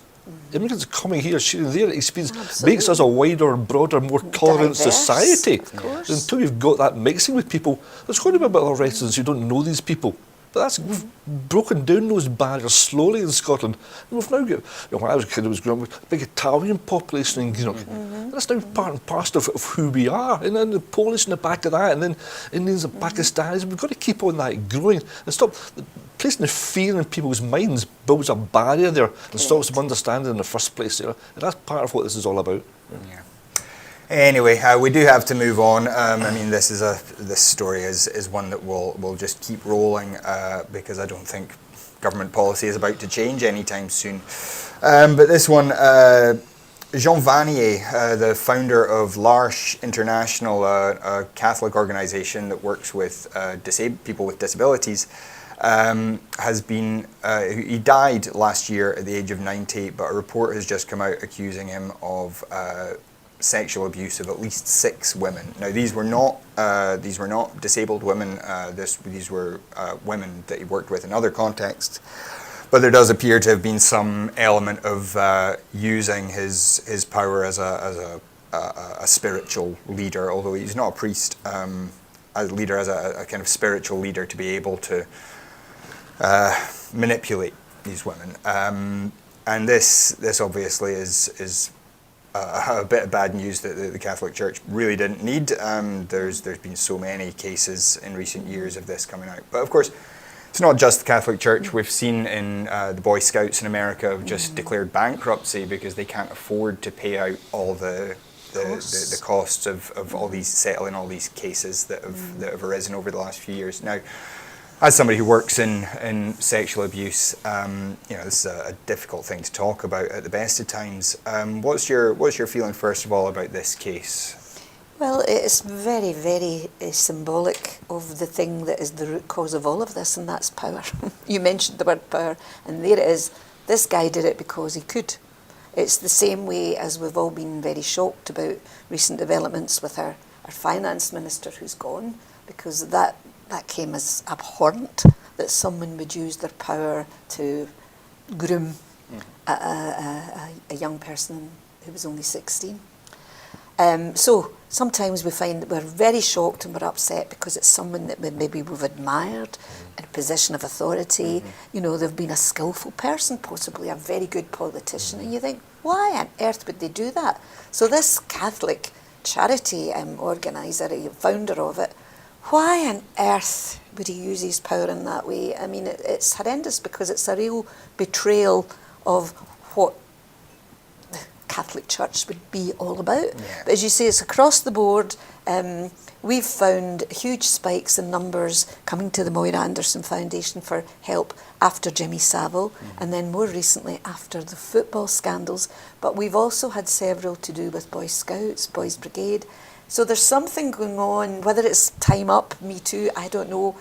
Immigrants coming here, sharing their experience, makes us a wider, broader, more tolerant society. Until you've got that mixing with people, there's going to be a bit of residents who don't know these people. But we've broken down those barriers slowly in Scotland. And we've now got, when I was a kid, I was growing up with a big Italian population in Greenock. That's now part and parcel of who we are. And then the Polish in the back of that, and then Indians and Pakistanis. We've got to keep on that growing and stop placing the fear in people's minds, builds a barrier there and stops them understanding in the first place. You know? And that's part of what this is all about. Yeah. Anyway, we do have to move on. I mean, this story is one that will just keep rolling because I don't think government policy is about to change anytime soon. But this one, Jean Vanier, the founder of L'Arche International, a Catholic organisation that works with people with disabilities, has been, he died last year at the age of 90, but a report has just come out accusing him of sexual abuse of at least 6 women. Now, these were not disabled women. These were women that he worked with in other contexts. But there does appear to have been some element of using his power as a spiritual leader, although he's not a priest, as a kind of spiritual leader to be able to manipulate these women. And this obviously is a bit of bad news that the Catholic Church really didn't need. There's been so many cases in recent years of this coming out. But of course, it's not just the Catholic Church. We've seen in the Boy Scouts in America have just declared bankruptcy because they can't afford to pay out all the costs of all these settling all these cases that have arisen over the last few years. Now, as somebody who works in sexual abuse, this is a difficult thing to talk about at the best of times. What's your feeling first of all about this case? Well, it's very, very symbolic of the thing that is the root cause of all of this, and that's power. You mentioned the word power, and there it is. This guy did it because he could. It's the same way as we've all been very shocked about recent developments with our finance minister who's gone, because that came as abhorrent that someone would use their power to groom a young person who was only 16. So sometimes we find that we're very shocked and we're upset because it's someone that maybe we've admired in a position of authority. They've been a skillful person, possibly a very good politician, and you think, why on earth would they do that? So this Catholic charity organiser, founder of it, why on earth would he use his power in that way? I mean, it's horrendous because it's a real betrayal of what the Catholic Church would be all about. Yeah. But as you say, it's across the board. We've found huge spikes in numbers coming to the Moira Anderson Foundation for help after Jimmy Savile, and then more recently after the football scandals. But we've also had several to do with Boy Scouts, Boys Brigade. So there's something going on, whether it's Time Up, Me Too, I don't know,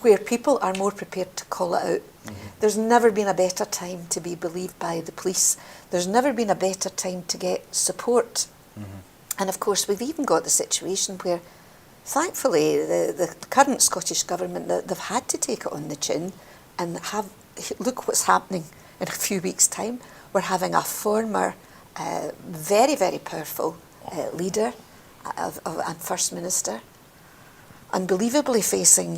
where people are more prepared to call it out. There's never been a better time to be believed by the police. There's never been a better time to get support. And of course, we've even got the situation where, thankfully, the current Scottish Government, they've had to take it on the chin and look what's happening in a few weeks' time. We're having a former, very, very powerful leader and First Minister, unbelievably facing,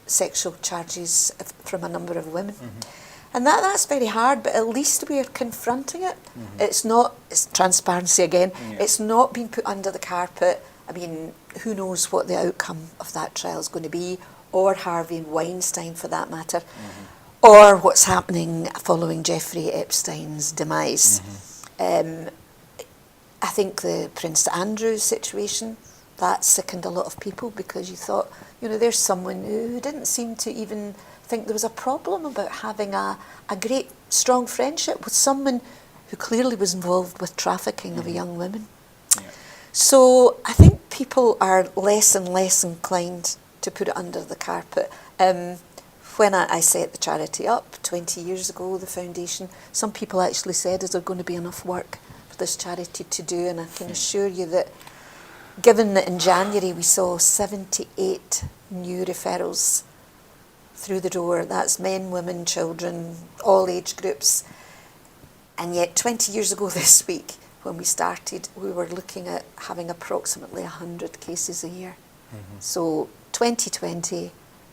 sexual charges from a number of women. And that's very hard, but at least we're confronting it. It's transparency again. Yeah. It's not being put under the carpet. I mean, who knows what the outcome of that trial is going to be, or Harvey Weinstein for that matter, or what's happening following Jeffrey Epstein's demise. I think the Prince Andrew situation, that sickened a lot of people because you thought, there's someone who didn't seem to even think there was a problem about having a great, strong friendship with someone who clearly was involved with trafficking of young women. Yeah. So I think people are less and less inclined to put it under the carpet. When I set the charity up 20 years ago, the foundation, some people actually said, is there going to be enough work for this charity to do? And I can assure you that, given that in January we saw 78 new referrals through the door, that's men, women, children, all age groups. And yet 20 years ago this week, when we started, we were looking at having approximately 100 cases a year. So 2020,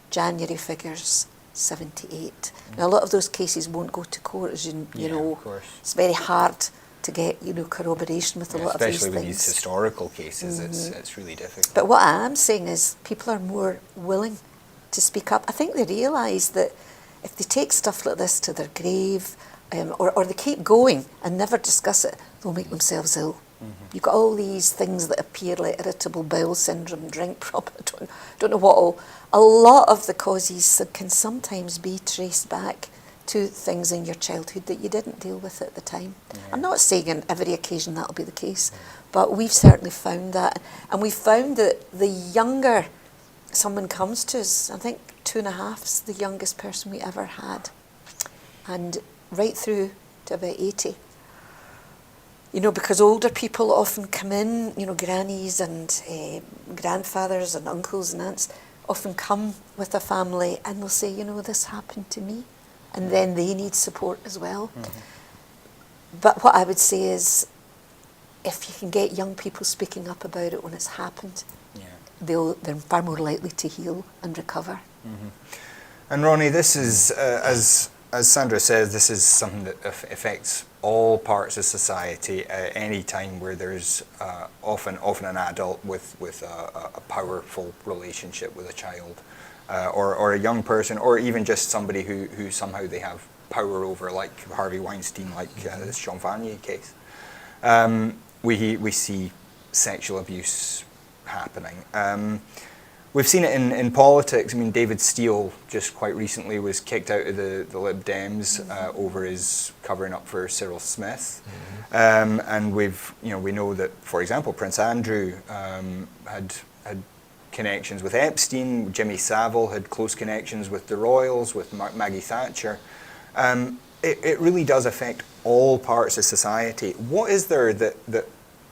January figures, 78. Now a lot of those cases won't go to court, as you know. Of course. It's very hard to get corroboration with a lot of these things. Especially with these historical cases, it's really difficult. But what I am saying is people are more willing to speak up. I think they realise that if they take stuff like this to their grave, or they keep going and never discuss it, they'll make themselves ill. You've got all these things that appear like irritable bowel syndrome, drink problem, don't know what all. A lot of the causes can sometimes be traced back to things in your childhood that you didn't deal with at the time. Yeah. I'm not saying on every occasion that'll be the case, but we've certainly found that. And we've found that the younger someone comes to us, I think 2.5's the youngest person we ever had, and right through to about 80. Because older people often come in, grannies and grandfathers and uncles and aunts often come with a family and they'll say, this happened to me. And then they need support as well. But what I would say is, if you can get young people speaking up about it when it's happened, they're far more likely to heal and recover. And Ronnie, this is, as as Sandra says, this is something that affects all parts of society at any time where there's often an adult with a powerful relationship with a child, or a young person, or even just somebody who somehow they have power over, like Harvey Weinstein, like this Sean Vanier case. We see sexual abuse happening. We've seen it in politics. I mean, David Steele just quite recently was kicked out of the Lib Dems over his covering up for Cyril Smith, and we know that, for example, Prince Andrew had connections with Epstein. Jimmy Savile had close connections with the Royals, with Maggie Thatcher. It really does affect all parts of society. What is there that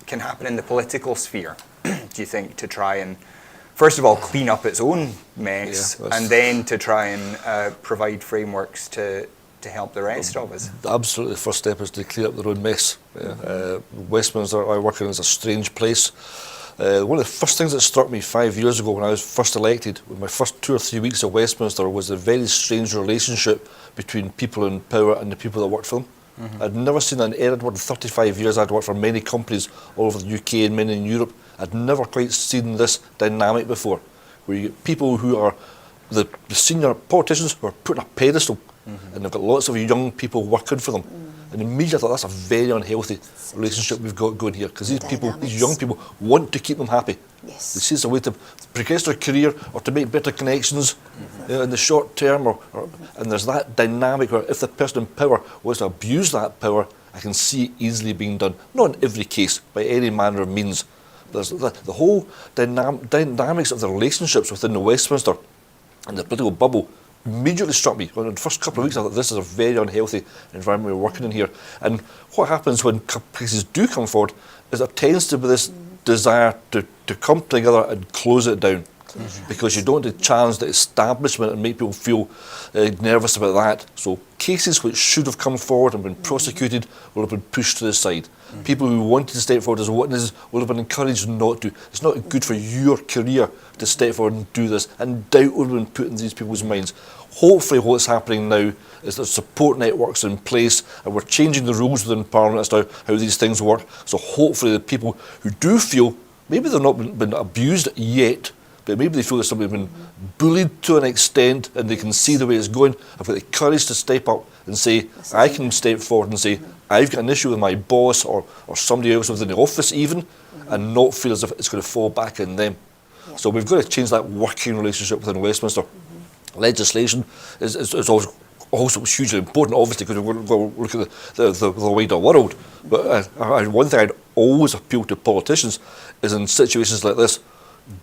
can happen in the political sphere, do you think, to try and, first of all, clean up its own mess, and then to try and provide frameworks to help the rest of us? Absolutely, the first step is to clear up their own mess. Westminster, I work in, is a strange place. One of the first things that struck me 5 years ago when I was first elected, with my first 2 or 3 weeks at Westminster, was the very strange relationship between people in power and the people that worked for them. I'd never seen that in Edinburgh. In 35 years I'd worked for many companies all over the UK and many in Europe. I'd never quite seen this dynamic before, where you get people who are the senior politicians who are put on a pedestal, and they've got lots of young people working for them. And immediately I thought, that's a very unhealthy relationship we've got going here, because these young people want to keep them happy. Yes. They see it's a way to progress their career or to make better connections in the short term, and there's that dynamic where if the person in power wants to abuse that power, I can see it easily being done. Not in every case, by any manner of means. There's the whole dynamics of the relationships within the Westminster and the political bubble immediately struck me. In the first couple of weeks I thought, this is a very unhealthy environment we're working in here. And what happens when cases do come forward is there tends to be this desire to come together and close it down, because you don't want to challenge the establishment and make people feel nervous about that. So cases which should have come forward and been prosecuted will have been pushed to the side. People who wanted to step forward as witnesses will have been encouraged not to. It's not good for your career to step forward and do this, and doubt will have been put in these people's minds. Hopefully what's happening now is that support networks are in place, and we're changing the rules within Parliament as to how these things work. So hopefully the people who do feel, maybe they've not been abused yet, but maybe they feel that somebody's been bullied to an extent and they can see the way it's going, have got the courage to step up and say, I can step forward and say, I've got an issue with my boss or somebody else within the office even, and not feel as if it's going to fall back on them. So we've got to change that working relationship within Westminster. Legislation is also hugely important, obviously, because we're going to look at the wider world. But one thing I'd always appeal to politicians is, in situations like this,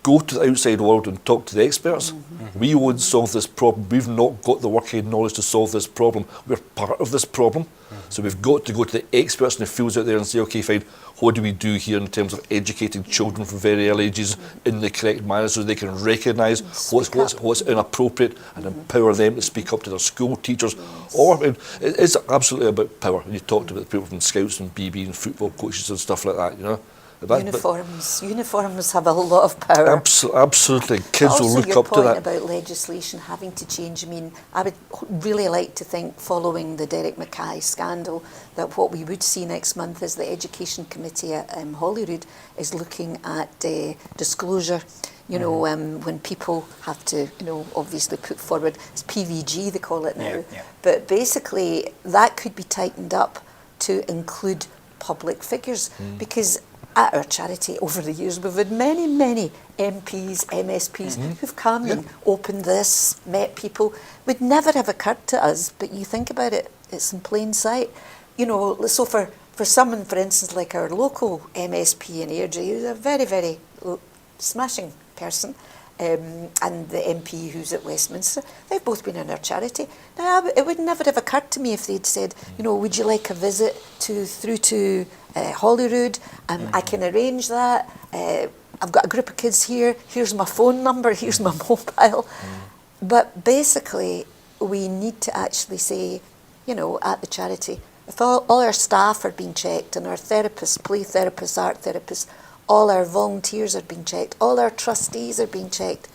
go to the outside world and talk to the experts. We won't solve this problem. We've not got the working knowledge to solve this problem. We're part of this problem. So we've got to go to the experts in the fields out there and say, okay, fine, what do we do here in terms of educating children from very early ages in the correct manner so they can recognise what's inappropriate and empower them to speak up to their school teachers. Or, I mean, it's absolutely about power. And you talked about the people from Scouts and BB and football coaches and stuff like that, you know. Uniforms have a lot of power. Absolutely, kids will look up to that. Also, your point about legislation having to change. I mean, I would really like to think, following the Derek Mackay scandal, that what we would see next month is the Education Committee at Holyrood is looking at disclosure. You know, when people have to, obviously put forward, it's PVG they call it now. But basically, that could be tightened up to include public figures, because at our charity over the years we've had many MPs, MSPs who've come and opened this, met people. Would never have occurred to us, but you think about it, it's in plain sight. So for someone, for instance, like our local MSP in Airdrie, who's a very smashing person, and the MP who's at Westminster, they've both been in our charity. Now, it would never have occurred to me if they'd said, would you like a visit through to Holyrood? I can arrange that. I've got a group of kids here. Here's my phone number. Here's my mobile. But basically, we need to actually say, at the charity, if all our staff are being checked, and our therapists, play therapists, art therapists, all our volunteers are being checked, all our trustees are being checked,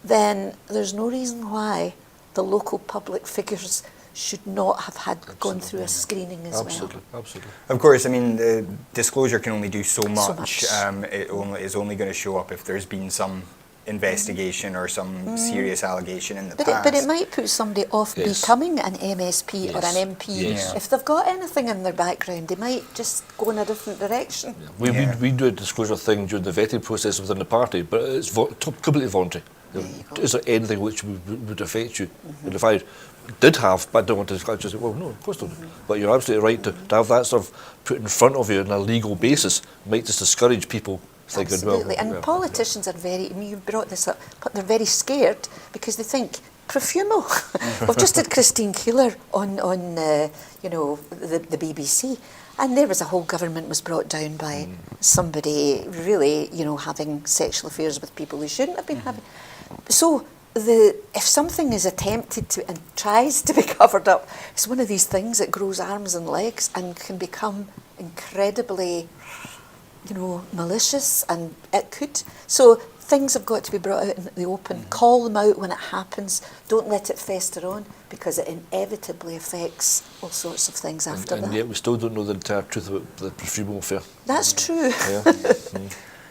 then there's no reason why the local public figures should not have had gone through a screening as Absolutely, absolutely. Of course, I mean, the disclosure can only do so much. much. It is only going to show up if there's been some investigation or some serious allegation in the past. But it might put somebody off Yes. becoming an MSP or Yes. an MP. Yes. If they've got anything in their background, they might just go in a different direction. We do a disclosure thing during the vetting process within the party, but it's completely voluntary. There you go. Is there anything which would affect you? And if I did have, but I don't want to discuss, just say, well, no, of course not. But you're absolutely right to have that sort of put in front of you on a legal basis might just discourage people thinking, Absolutely. well, And politicians are very, I mean, you brought this up, but they're very scared because they think, Profumo. We've just had Christine Keeler on you know, the BBC. And there was a whole government was brought down by somebody really, you know, having sexual affairs with people who shouldn't have been having. So if something is attempted to and tries to be covered up, it's one of these things that grows arms and legs and can become incredibly, you know, malicious, and it could. So things have got to be brought out in the open. Call them out when it happens. Don't let it fester on, because it inevitably affects all sorts of things after and that. yet we still don't know the entire truth about the Profumo affair. That's true. Yeah.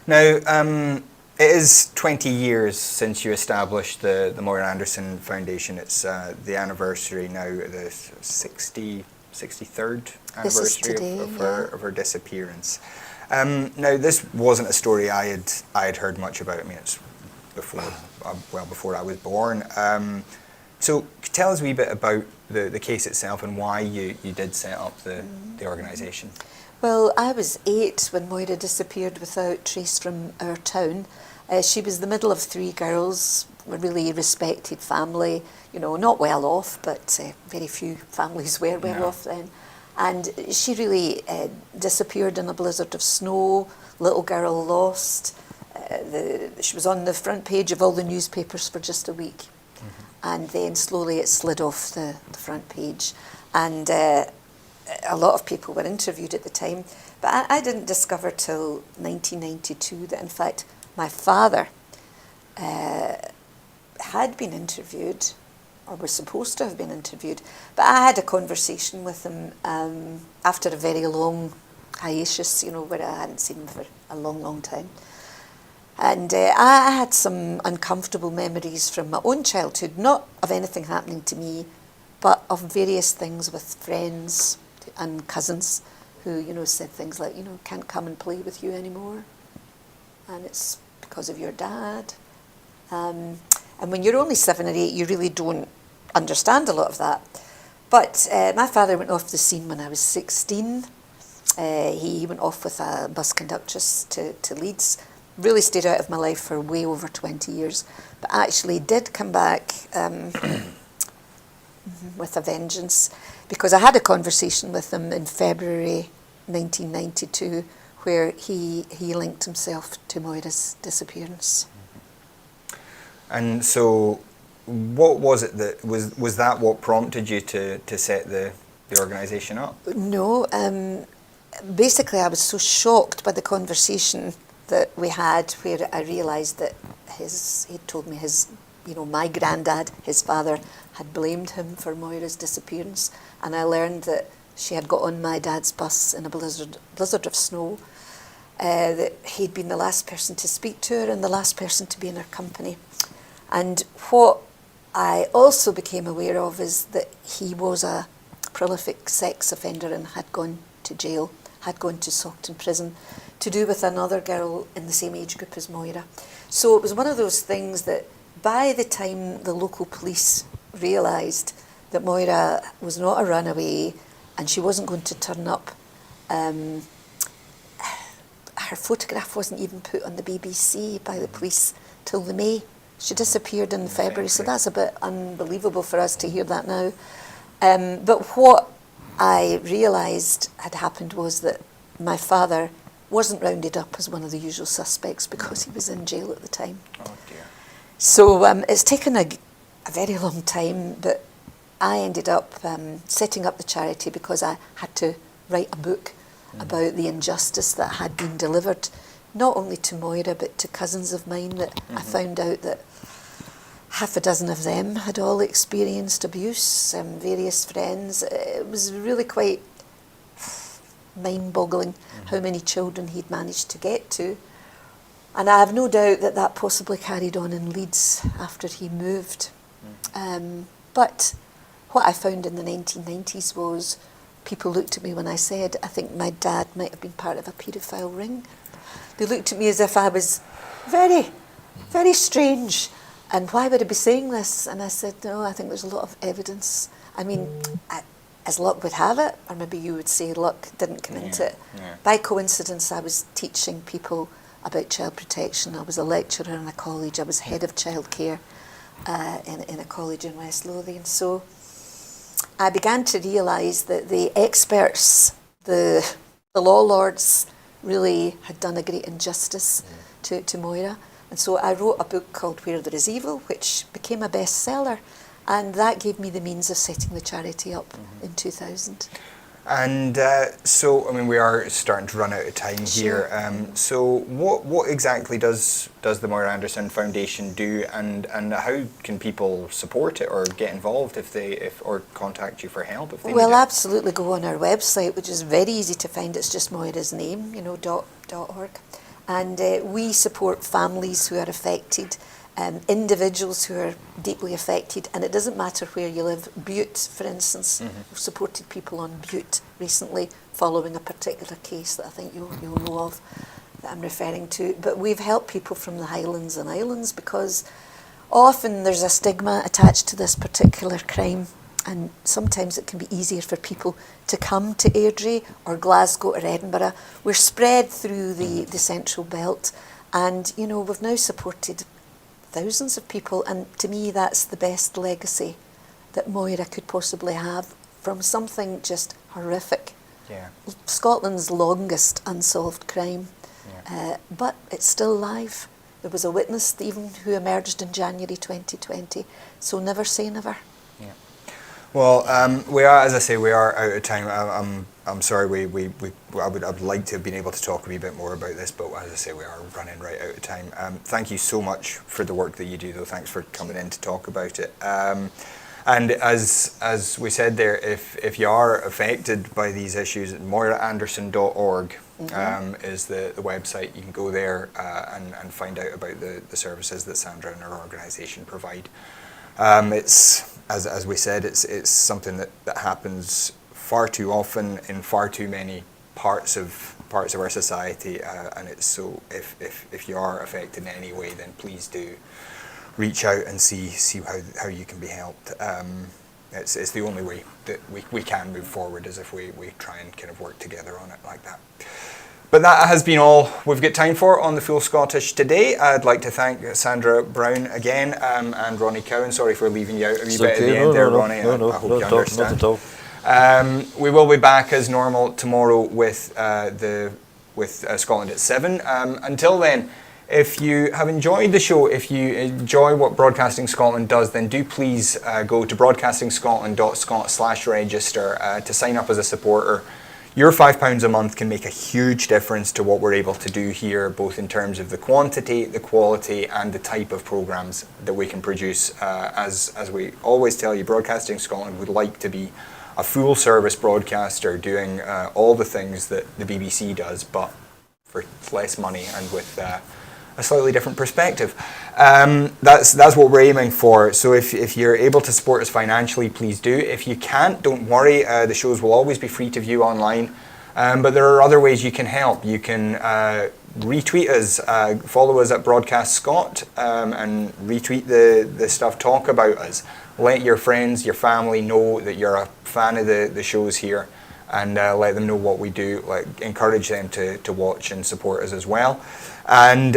Now, it is 20 years since you established the Moira Anderson Foundation. It's the anniversary now, the 63rd This is anniversary today, of her disappearance. Now, this wasn't a story I had heard much about. I mean, it's before I was born. So tell us a wee bit about the case itself and why you did set up the organisation. Well, I was 8 when Moira disappeared without trace from our town. She was the middle of 3 girls, a really respected family, you know, not well off, but very few families were well off then. And she really disappeared in a blizzard of snow. Little girl lost. She was on the front page of all the newspapers for just a week. And then slowly it slid off the front page. And a lot of people were interviewed at the time. But I didn't discover till 1992 that, in fact, my father had been interviewed, or was supposed to have been interviewed, but I had a conversation with him after a very long hiatus, you know, where I hadn't seen him for a long, long time. And I had some uncomfortable memories from my own childhood, not of anything happening to me, but of various things with friends and cousins who, you know, said things like, you know, can't come and play with you anymore, and it's because of your dad. And when you're only 7 or 8, you really don't understand a lot of that. But my father went off the scene when I was 16. He went off with a bus conductress to Leeds. Really stayed out of my life for way over 20 years. But actually did come back with a vengeance, because I had a conversation with him in February 1992 where he linked himself to Moira's disappearance. And so, what was it that was that what prompted you to set the organisation up? No, basically I was so shocked by the conversation that we had, where I realised that he told me my granddad, his father, had blamed him for Moira's disappearance, and I learned that she had got on my dad's bus in a blizzard of snow, that he'd been the last person to speak to her and the last person to be in her company. And what I also became aware of is that he was a prolific sex offender and had gone to jail, had gone to Saughton prison, to do with another girl in the same age group as Moira. So it was one of those things that by the time the local police realised that Moira was not a runaway and she wasn't going to turn up, her photograph wasn't even put on the BBC by the police till the May. She disappeared in February, so that's a bit unbelievable for us to hear that now. But what I realised had happened was that my father wasn't rounded up as one of the usual suspects because he was in jail at the time. Oh dear. So it's taken a very long time, but I ended up setting up the charity because I had to write a book about the injustice that had been delivered, not only to Moira but to cousins of mine that I found out that half a dozen of them had all experienced abuse, various friends. It was really quite mind-boggling how many children he'd managed to get to. And I have no doubt that that possibly carried on in Leeds after he moved. But what I found in the 1990s was people looked at me when I said, I think my dad might have been part of a paedophile ring. They looked at me as if I was very, very strange. And why would I be saying this? And I said, no, I think there's a lot of evidence. I mean, as luck would have it, or maybe you would say luck didn't come into it. Yeah. By coincidence, I was teaching people about child protection. I was a lecturer in a college. I was head of childcare in a college in West Lothian. So I began to realise that the experts, the law lords, really had done a great injustice to Moira. And so I wrote a book called Where There Is Evil, which became a bestseller. And that gave me the means of setting the charity up in 2000. And so, I mean, we are starting to run out of time here. So what exactly does the Moira Anderson Foundation do, and how can people support it or get involved or contact you for help if they need it? Absolutely go on our website, which is very easy to find. It's just Moira's name, .org. And we support families who are affected, individuals who are deeply affected, and it doesn't matter where you live. Bute, for instance, we've supported people on Bute recently following a particular case that I think you'll know of that I'm referring to. But we've helped people from the Highlands and Islands because often there's a stigma attached to this particular crime, and sometimes it can be easier for people to come to Airdrie or Glasgow or Edinburgh. We're spread through the central belt, and we've now supported thousands of people, and to me that's the best legacy that Moira could possibly have from something just horrific. Yeah. Scotland's longest unsolved crime, but it's still live. There was a witness even who emerged in January 2020, so never say never. Yeah. Well, we are, as I say, we are out of time. I'm sorry. I would like to have been able to talk a wee bit more about this, but as I say, we are running right out of time. Thank you so much for the work that you do, though. Thanks for coming in to talk about it. And as we said there, if you are affected by these issues, moiraanderson.org is the website. You can go there and find out about the services that Sandra and her organisation provide. It's as we said, it's something that happens far too often in far too many parts of our society, and it's so if you are affected in any way, then please do reach out and see how you can be helped. It's the only way that we can move forward, is if we try and kind of work together on it like that. But that has been all we've got time for on The Full Scottish today. I'd like to thank Sandra Brown again and Ronnie Cowan. Sorry for leaving you out a wee bit at the end there, Ronnie. I hope you understand. Not at all. We will be back as normal tomorrow with Scotland at 7. Until then, if you have enjoyed the show, if you enjoy what Broadcasting Scotland does, then do please go to broadcastingscotland.scot/register to sign up as a supporter. Your £5 a month can make a huge difference to what we're able to do here, both in terms of the quantity, the quality, and the type of programmes that we can produce. As we always tell you, Broadcasting Scotland would like to be a full-service broadcaster doing all the things that the BBC does, but for less money and with a slightly different perspective. That's what we're aiming for. So if you're able to support us financially, please do. If you can't, don't worry. The shows will always be free to view online. But there are other ways you can help. You can retweet us, follow us at Broadcast Scot, and retweet the stuff, talk about us. Let your friends, your family know that you're a fan of the shows here, and let them know what we do. Encourage them to watch and support us as well. And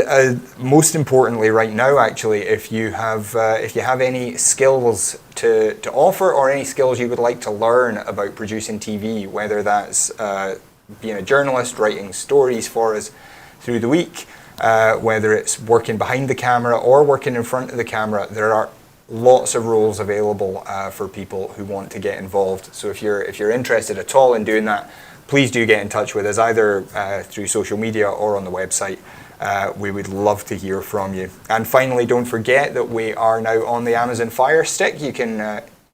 most importantly, right now, actually, if you have any skills to offer, or any skills you would like to learn about producing TV, whether that's being a journalist, writing stories for us through the week, whether it's working behind the camera or working in front of the camera, there are lots of roles available for people who want to get involved. So if you're interested at all in doing that, please do get in touch with us, either through social media or on the website. we would love to hear from you. And finally, don't forget that we are now on the Amazon Fire Stick. You can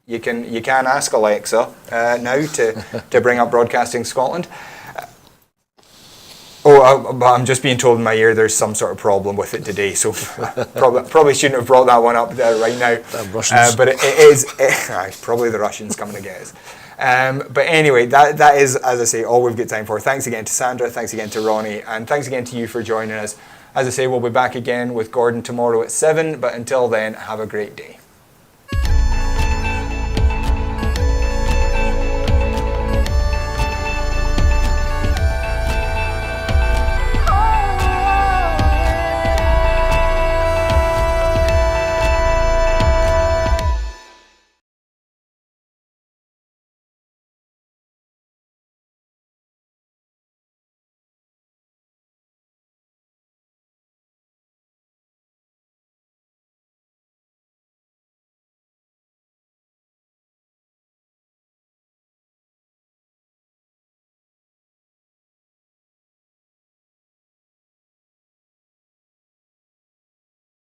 ask Alexa now to bring up Broadcasting Scotland. But I'm just being told in my ear there's some sort of problem with it today, so probably shouldn't have brought that one up right now. Russians. But it is probably the Russians coming to get us. But anyway, that is, as I say, all we've got time for. Thanks again to Sandra, thanks again to Ronnie, and thanks again to you for joining us. As I say, we'll be back again with Gordon tomorrow at 7, but until then, have a great day.